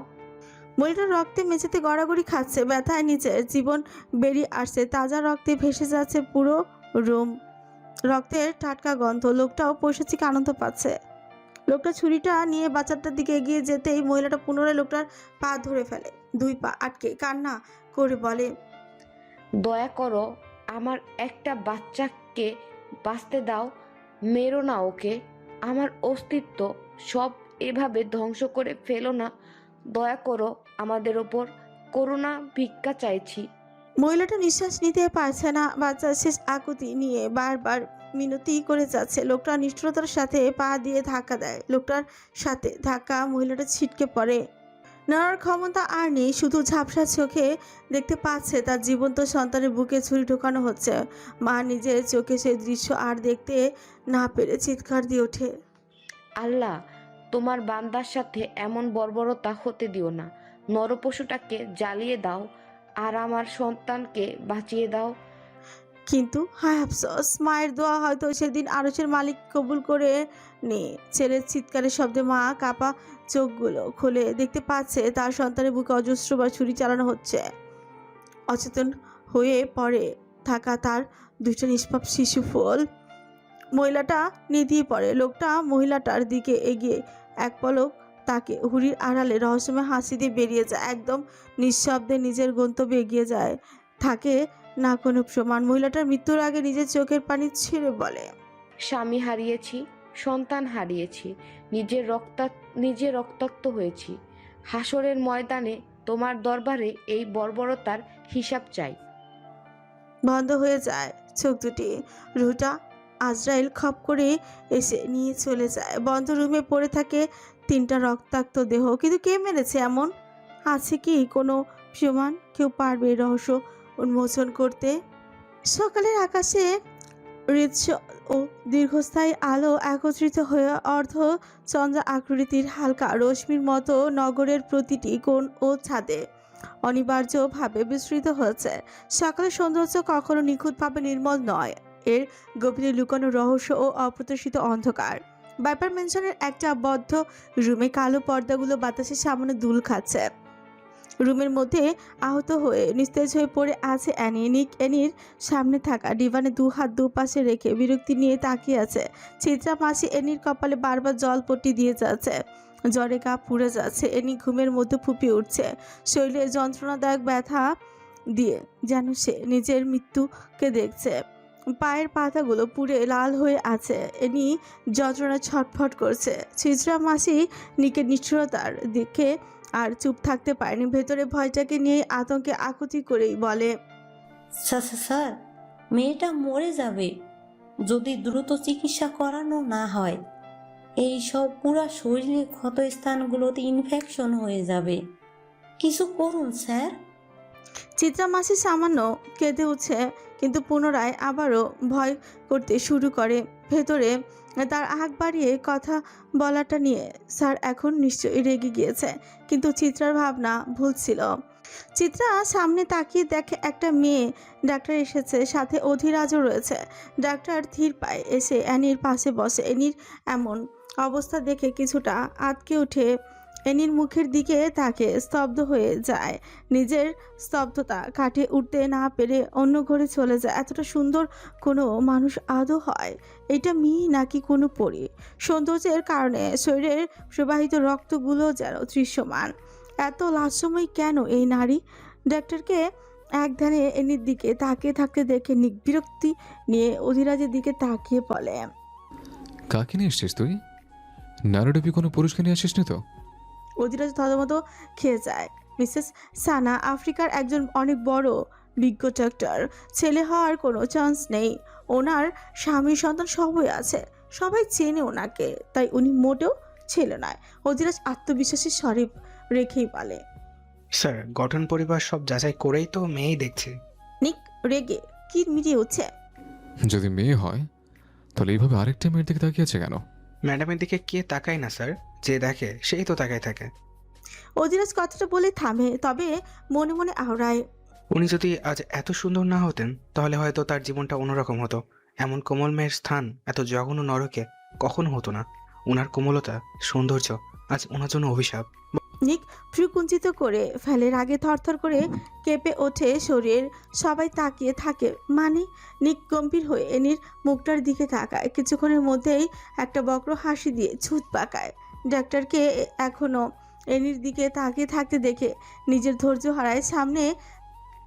মহিলাটার রক্তে মেঝেতে গড়াগড়ি খাচ্ছে। ব্যথায় নিচের জীবন বেরিয়ে আসছে। তাজা রক্তে ভেসে যাচ্ছে পুরো রুম। রক্তের টাটকা গন্ধ। লোকটাও পৈশাচিক আনন্দ পাচ্ছে। লোকটা ছুরিটা নিয়ে বাচ্চাটার দিকে এগিয়ে যেতেই মহিলাটা পুনরায় লোকটার পা ধরে ফেলে। 2 পা আটকে কান্না করে বলে, দয়া করো, আমার একটা বাচ্চাকে বাঁচতে দাও, মেরো না ওকে, আমার অস্তিত্ব সব এভাবে ধ্বংস করে ফেলো না, দয়া করো আমাদের ওপর করুণা ভিক্ষা চাইছি। মহিলাটা নিঃশ্বাস নিতে পারছে না। বাচ্চার শেষ আকুতি নিয়ে বারবার মিনতি করে যাচ্ছে। লোকটা নিষ্ঠুরতার সাথে পা দিয়ে ধাক্কা দেয়। লোকটার সাথে ধাক্কা মহিলাটা ছিটকে পড়ে। নানার ক্ষমতা আর নেই, শুধু ঝাপসা চোখে দেখতে পাচ্ছে তার জীবন্ত সন্তানের বুকে ছুরি ঢোকানো হচ্ছে। মা নিজের চোখে সেই দৃশ্য আর দেখতে না পেরে চিৎকার দিয়ে ওঠে, আল্লাহ, তোমার বান্দার সাথে এমন বর্বরতা হতে দিও না, নরপশুটাকে জ্বালিয়ে দাও, আর আমার সন্তানকে বাঁচিয়ে দাও। কিন্তু হায় আফসোস, মায়ের দোয়া হয়তো সেদিন আরশের মালিক কবুল করে নি। ছেলের চিৎকারের শব্দে মা কাপা চোখগুলো খুলে দেখতে পাচ্ছে তার সন্তানের বুকে অজস্রবার ছুরি চালানো হচ্ছে। অচেতন হয়ে পড়ে থাকা তার দুইটা নিষ্পাপ শিশু ফুল। মহিলাটা নিধিয়ে পড়ে। লোকটা মহিলাটার দিকে এগিয়ে এক পলক তাকে হুড়ির আড়ালে রহস্যময় হাসি দিয়ে বেরিয়ে যায়। একদম নিঃশব্দে নিজের গন্তব্যে এগিয়ে যায়, থাকে না কোনো প্রমাণ। মহিলাটার মৃত্যুর আগে নিজের চোখের পানি ছেড়ে বলে, স্বামী হারিয়েছি, সন্তান হারিয়েছি, নিজে রক্তাক্ত হয়েছি। হাসরের ময়দানে তোমার দরবারে এই বর্বরতার হিসাব চাই। বন্ধ হয়ে যায় চোখ দুটি। রুহটা আজরাইল খপ করে এসে নিয়ে চলে যায়। বন্ধ রুমে পড়ে থাকে তিনটা রক্তাক্ত দেহ। কিন্তু কে মেরেছে এমন? আছে কি কোনো প্রমাণ? কেউ পারবে এই রহস্য উন্মোচন করতে? সকালের আকাশে রিচ্ছ ও দীর্ঘস্থায়ী আলো একত্রিত হয়ে অর্ধ চন্দ্র আকৃতির হালকা রশ্মির মতো নগরের প্রতিটি কোণ ও ছাদে অনিবার্যভাবে বিস্তৃত হয়েছে। সকালের সৌন্দর্য কখনো নিখুঁতভাবে নির্মল নয়, এর গভীরে লুকানো রহস্য ও অপ্রত্যাশিত অন্ধকার। ব্যাপার মেনশনের একটা বদ্ধ রুমে কালো পর্দাগুলো বাতাসের সামনে দুল খাচ্ছে। রুমের মধ্যে আহত হয়ে নিস্তেজ হয়ে পড়ে আছে অ্যানি। নিক অ্যানির সামনে থাকা ডিভানে দু হাত দুপাশে রেখে বিরক্তি নিয়ে তাকিয়ে আছে। চিত্রা মাসি অ্যানির কপালে বারবার জলপট্টি দিয়ে যাচ্ছে। জ্বরে গা পুড়ে যাচ্ছে। অ্যানি ঘুমের মধ্যে ফুঁপিয়ে উঠছে, শরীরে যন্ত্রণাদায়ক ব্যথা দিয়ে, যেন সে নিজের মৃত্যুকে দেখছে। পায়ের পাতাগুলো পুড়ে লাল হয়ে আছে। অ্যানি যন্ত্রণা ছটফট করছে। চিত্রা মাসি নিকের নিষ্ঠুরতার দিকে আর চুপ থাকতে পারেনি। ভেতরে ভয়টাকে নিয়ে আতঙ্কে আকুতি করেই বলে, স্যার, মেয়েটা মরে যাবে যদি দ্রুত চিকিৎসা করানো না হয়। এই সব পুরা শরীরে ক্ষত স্থানগুলোতে ইনফেকশন হয়ে যাবে। কিছু করুন স্যার। চিত্রা মাসি সামান্য কেঁদে উঠছে, কিন্তু পুনরায় আবারও ভয় করতে শুরু করে। ভেতরে তার আগ বাড়িয়ে কথা বলাটা নিয়ে স্যার এখন নিশ্চয়ই রেগে গিয়েছে, কিন্তু চিত্রার ভাবনা ভুল ছিল। চিত্রা সামনে তাকিয়ে দেখে একটা মেয়ে ডাক্তার এসেছে, সাথে অধিরাজও রয়েছে। ডাক্তার ধীর পায়ে এসে অ্যানির পাশে বসে। অ্যানির এমন অবস্থা দেখে কিছুটা আটকে উঠে অ্যানির মুখের দিকে তাকে স্তব্ধ হয়ে যায়। নিজের স্তব্ধতা কাটিয়ে উঠতে না পেরে অন্য ঘরে চলে যায়। এতটা সুন্দর কোনো মানুষ আদৌ হয়? এটা মেয়ে নাকি কোনো পরী? সৌন্দর্যের কারণে শরীরের প্রবাহিত রক্তগুলো যেন দৃশ্যমান। এত লাস্যময় কেন এই নারী? ডাক্তারকে এক ধ্যানে অ্যানির দিকে তাকিয়ে থাকতে দেখে নিক বিরক্তি নিয়ে অধিরাজের দিকে তাকিয়ে বলে, কাকে নিয়ে এসছিস তুই? নারোডবি কোনো পুরুষকে নিয়ে আসিস নি তো? অধিরাজ থতমত খেয়ে যায়। মিসেস সানা আফ্রিকার একজন অনেক বড় বিজ্ঞ ডাক্তার। ছেলে হওয়ার কোনো চান্স নেই। ওনার স্বামী সন্তান সবই আছে, সবাই চেনে ওনাকে, তাই উনি মোটেও ছেলে নয়। অধিরাজ আত্মবিশ্বাসী স্বরে রেখেই বলে, স্যার, গঠন পরিবার সব যাচাই করেই তো মেয়েই দেখছি। নিক রেগে কি মিটিয়ে উঠছে। যদি মেয়ে হয় তাহলে এইভাবে আরেকটা মেয়ের দিকে তাকিয়েছে কেন? ম্যাডামের দিকে কে তাকায় না স্যার? যে দেখে সেই তো তাকায় থাকে। অধিরাজ কথাটা বলে থামে, তবে মনে মনে আওড়ায়, উনি যদি আজ এত সুন্দর না হতেন তাহলে হয়তো তার জীবনটা অন্যরকম হতো। এমন কোমল মেয়ের স্থান এত জঘন্য নরকে কখনো হতো না। ওনার কোমলতা, সৌন্দর্য আজ ওনার জন্য অভিশাপ। নিক ভ্রুকুঞ্চিত করে ফেলে। রাগে থরথর করে কেঁপে ওঠে শরীর। সবাই তাকিয়ে থাকে। মানে? নিক গম্ভীর হয়ে এনির মুখটার দিকে তাকায়। কিছুক্ষণের মধ্যেই একটা বক্র হাসি দিয়ে ছুট পাকায়। ডাক্তারকে এখনও এনির দিকে তাকিয়ে থাকতে দেখে নিজের ধৈর্য হারায়। সামনে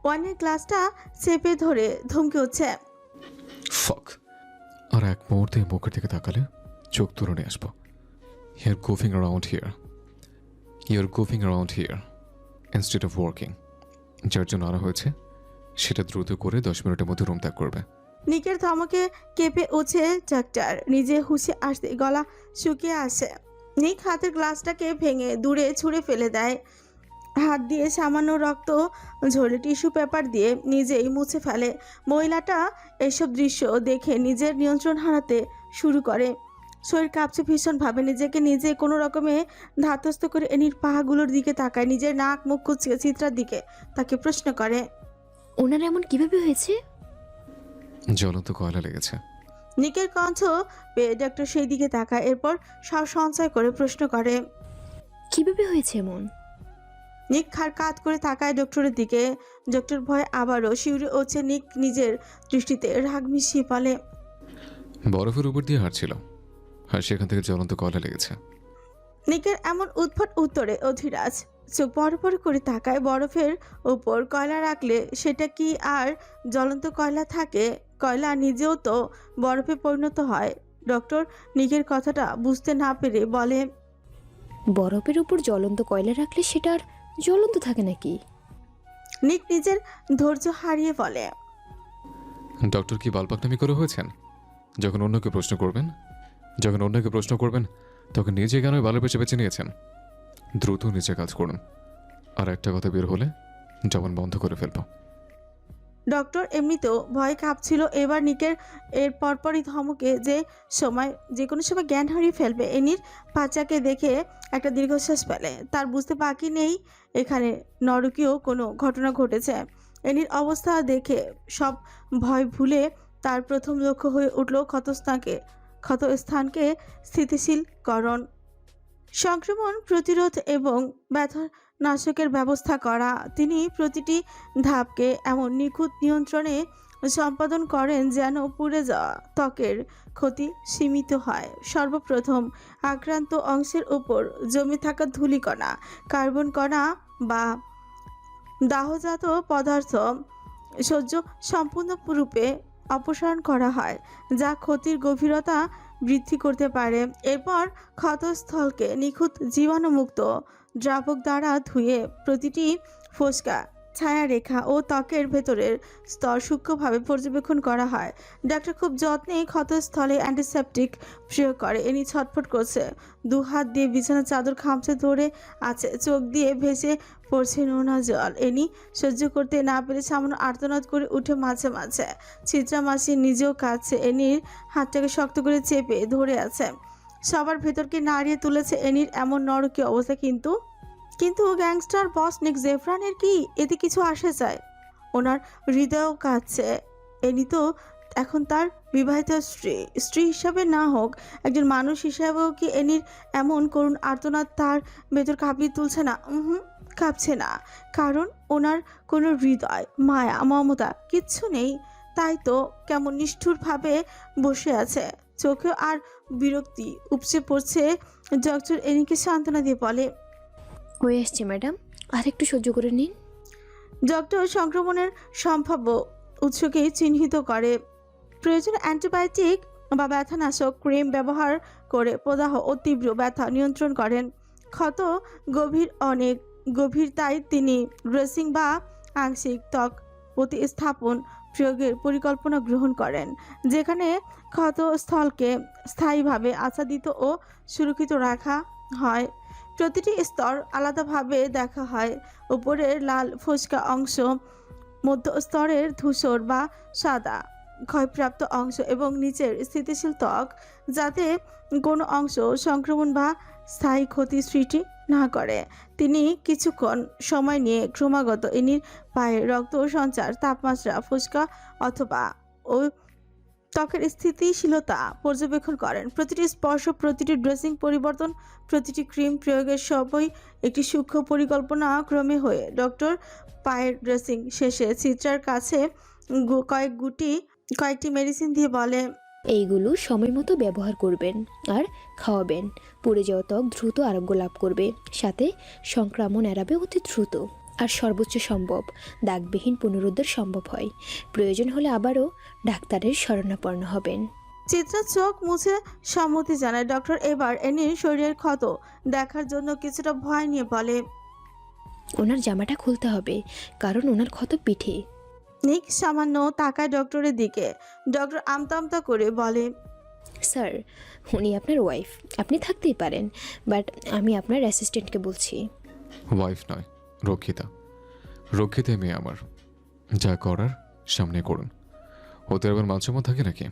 ওয়াইনের গ্লাসটা চেপে ধরে ধমকে উঠছে, ফক! আর এক মুহূর্তে মুখের দিকে তাকালে চোখ তুলে নিয়ে আসবো। You're goofing around here. You're goofing around here instead of working. যার জন্য আনা হয়েছে সেটা দ্রুত করে 10 মিনিটের মধ্যে রুম ত্যাগ করবে। নিকের ধমকে কেঁপে ওঠে ডাক্তার। নিজে হুঁশে আসতে গলা শুকিয়ে আসে। নিক হাতের গ্লাসটাকে ভেঙে দূরে ছুঁড়ে ফেলে দেয়। হাত দিয়ে সামান্য রক্ত ঝরে টিস্যু পেপার দিয়ে নিজেই মুছে ফেলে। মহিলাটা এসব দৃশ্য দেখে নিজের নিয়ন্ত্রণ হারাতে শুরু করে। শরীর কাঁপছে ভীষণভাবে। নিজেকে নিজে কোনো রকমে ধাতস্থ করে এনির পাহাগুলোর দিকে তাকায়, নিজের নাক মুখ কুচকে চিত্রার দিকে তাকে প্রশ্ন করে। ওনার এমন কিভাবে হয়েছে? জ্বলন্ত কয়লা লেগেছে। নিকের কণ্ঠ পেয়ে ডক্টর সেই দিকে তাকায়, এরপর শ্বাস সঞ্চয় করে প্রশ্ন করে। কিভাবে হয়েছে এমন? নিক খার কাত করে তাকায় ডক্টরের দিকে। ডক্টর ভয়ে আবারও শিউরে উঠছে। নিক নিজের দৃষ্টিতে রাগ মিশিয়ে বলে, বরফের উপর দিয়ে হাঁটছিল আর সেখান থেকে জ্বলন্ত কয়লা লেগেছে। নিকের এমন উদ্ভট উত্তরে অধীরাজ চোখ বড় বড় করে তাকায়। বরফের উপর কয়লা রাখলে সেটা কি আর জ্বলন্ত কয়লা থাকে? কয়লা নিজেও তো বরফে পরিণত হয়। ডক্টর নিকের কথাটা বুঝতে না পেরে বলে, বরফের উপর জ্বলন্ত কয়লা রাখলে সেটা আর জ্বলন্ত থাকে নাকি? নিক নিজের ধৈর্য হারিয়ে বলে, ডক্টর কি বালপাকনামি করে হয়েছেন? যখন অন্যকে প্রশ্ন করবেন তখন নিজে কেন বালের পেছনে বেছে নিয়েছেন? দ্রুত নিজে কাজ করুন, আর একটা কথা বের হলে জবান বন্ধ করে ফেলবো। ডক্টর এমনিতেও ভয় কাঁপছিল। এবার নিকের এর পরপরই ধমকে যে কোনো সময় জ্ঞান হারিয়ে ফেলবে। এনির বাচ্চাকে দেখে একটা দীর্ঘশ্বাস ফেলে। তার বুঝতে বাকি নেই এখানে নরকীয় কোনো ঘটনা ঘটেছে। এনির অবস্থা দেখে সব ভয় ভুলে তার প্রথম লক্ষ্য হয়ে উঠল ক্ষতস্থানকে স্থিতিশীলকরণ, সংক্রমণ প্রতিরোধ এবং ব্যথানাশকের ব্যবস্থা করা। তিনি প্রতিটি ধাপকে এমন নিখুঁত নিয়ন্ত্রণে সম্পাদন করেন যেন পুড়ে যাওয়া ত্বকের ক্ষতি সীমিত হয়। সর্বপ্রথম আক্রান্ত অংশের উপর জমে থাকা ধূলিকণা, কার্বন কণা বা দাহজাত পদার্থ সম্পূর্ণরূপে অপসারণ করা হয়, যা ক্ষতির গভীরতা বৃদ্ধি করতে পারে। এরপর ক্ষতস্থলকে নিখুঁত জীবাণুমুক্ত দ্রাবক দ্বারা ধুয়ে প্রতিটি ফোসকা, ছায়ারেখা ও ত্বকের ভেতরের স্তর সূক্ষ্মভাবে পর্যবেক্ষণ করা হয়। ডাক্তার খুব যত্নে ক্ষতস্থলে অ্যান্টিসেপটিক প্রয়োগ করে। এনি ছটফট করছে, দু হাত দিয়ে বিছানার চাদর খামচে ধরে আছে, চোখ দিয়ে ভেসে পড়ছে নোনা জল। এনি সহ্য করতে না পেরে সামান্য আর্তনাদ করে উঠে মাঝে মাঝে। চিত্রা মাসি নিজেও কাঁদছে, এনির হাতটাকে শক্ত করে চেপে ধরে আছে। সবার ভেতরকে নাড়িয়ে তুলেছে এনির এমন নরকীয় অবস্থা। কিন্তু গ্যাংস্টার বস নিক জেফরানের কি এতে কিছু আসে যায়? ওনার হৃদয়ও কাঁদছে। এনি তো এখন তার বিবাহিত স্ত্রী হিসাবে না হোক, একজন মানুষ হিসাবেও কি এনির এমন করুণ আর্তনাদ তার ভেতর কাঁপিয়ে তুলছে না? কাঁপছে না, কারণ ওনার কোনো হৃদয়, মায়া, মমতা কিচ্ছু নেই। তাই তো কেমন নিষ্ঠুরভাবে বসে আছে। চোখে আর বিরক্তি উপচে পড়ছে। ডক্টর এনিকে সান্ত্বনা দিয়ে বলে, হয়ে আসছে ম্যাডাম, আর একটু সহ্য করে নিন। ডক্টর সংক্রমণের সম্ভাব্য উৎসকে চিহ্নিত করে। প্রয়োজন অ্যান্টিবায়োটিক বা ব্যথানাশক ক্রিম ব্যবহার করে প্রদাহ ও তীব্র ব্যথা নিয়ন্ত্রণ করেন। ক্ষত অনেক গভীর, তাই তিনি ড্রেসিং বা আংশিক ত্বক প্রতিস্থাপন প্রয়োগের পরিকল্পনা গ্রহণ করেন, যেখানে ক্ষতস্থলকে স্থায়ীভাবে আচ্ছাদিত ও সুরক্ষিত রাখা হয়। প্রতিটি স্তর আলাদাভাবে দেখা হয়। উপরের লাল ফোসকা অংশ, মধ্যস্তরের ধূসর বা সাদা ক্ষয়প্রাপ্ত অংশ এবং নিচের স্থিতিশীল ত্বক, যাতে কোনো অংশ সংক্রমণ বা স্থায়ী ক্ষতি সৃষ্টি না করে। তিনি কিছুক্ষণ সময় নিয়ে ক্রমাগত এনির পায়ে রক্ত সঞ্চার, তাপমাত্রা, ফোসকা অথবা ও ত্বকের স্থিতিশীলতা পর্যবেক্ষণ করেন। প্রতিটি স্পর্শ, প্রতিটি ড্রেসিং পরিবর্তন, প্রতিটি ক্রিম প্রয়োগের সবই একটি সূক্ষ্ম পরিকল্পনা ক্রমে হয়ে। ডক্টর পায়ের ড্রেসিং শেষে চিত্রার কাছে কয়েকটি মেডিসিন দিয়ে বলে, এইগুলো সময় মতো ব্যবহার করবেন আর খাওয়াবেন। পুড়ে যাওয়া ত্বক দ্রুত আরোগ্য লাভ করবে, সাথে সংক্রমণ এড়াবে অতি দ্রুত, আর সর্বোচ্চ সম্ভব দাগবিহীন পুনরুদ্ধার সম্ভব হয়। প্রয়োজন হলে আবারও ডাক্তারের শরণাপন্ন হবেন। চিত্রা চোখ মুছে সম্মতি জানায়। ডক্টর এবার এনির শরীরের ক্ষত দেখার জন্য কিছুটা ভয় নিয়ে বলে, ওনার জামাটা খুলতে হবে, কারণ ওনার ক্ষত পিঠে। নিক সামান্য তাকায় ডক্টরের দিকে। ডক্টর আমতা আমতা করে বলে, স্যার, উনি আপনার ওয়াইফ, আপনি থাকতেই পারেন, বাট আমি আপনার অ্যাসিস্ট্যান্টকে বলছি। ওয়াইফ নয়, রক্ষিতা মেয়ে আমার। যা করার সামনে করুন, ওতে আবার মাঝে থাকে নাকি?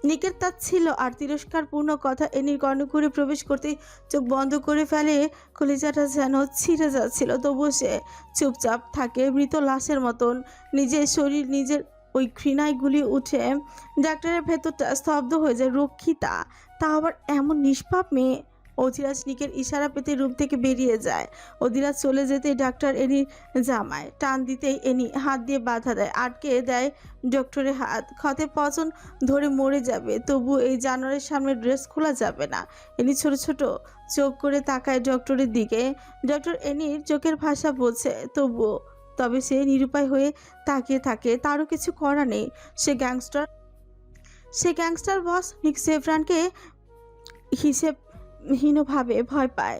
নিকের তা ছিল আর তিরস্কারপূর্ণ কথা এনির কর্ণকুহরে প্রবেশ করতেই চোখ বন্ধ করে ফেলে। কলিজাটা যেন ছিঁড়ে যাচ্ছিল, তবুও সে চুপচাপ থাকে মৃত লাশের মতন। নিজের শরীর নিজের ওই ঘৃণায় গুলিয়ে উঠে ডাক্তারের ভেতরটা স্তব্ধ হয়ে যায়। রক্ষিতা, তা আবার এমন নিষ্পাপ মেয়ে। অধিরাজ নিকের ইশারা পেতে রুম থেকে বেরিয়ে যায়। অধিরাজ চলে যেতেই ডাক্তার এনির জামায় টান দিতেই এনি হাত দিয়ে বাধা দেয়, আটকে দেয় ডক্টরের হাত। ক্ষতে পচন ধরে মরে যাবে, তবু এই জানোয়ারের সামনে ড্রেস খোলা যাবে না। এনি ছোট ছোট চোখ করে তাকায় ডক্টরের দিকে। ডক্টর এনির চোখের ভাষা বোঝে, তবে সে নিরুপায় হয়ে তাকিয়ে থাকে। তারও কিছু করা নেই। সে গ্যাংস্টার বস নিক জেফরানকে হিসেবহীনভাবে ভয় পায়।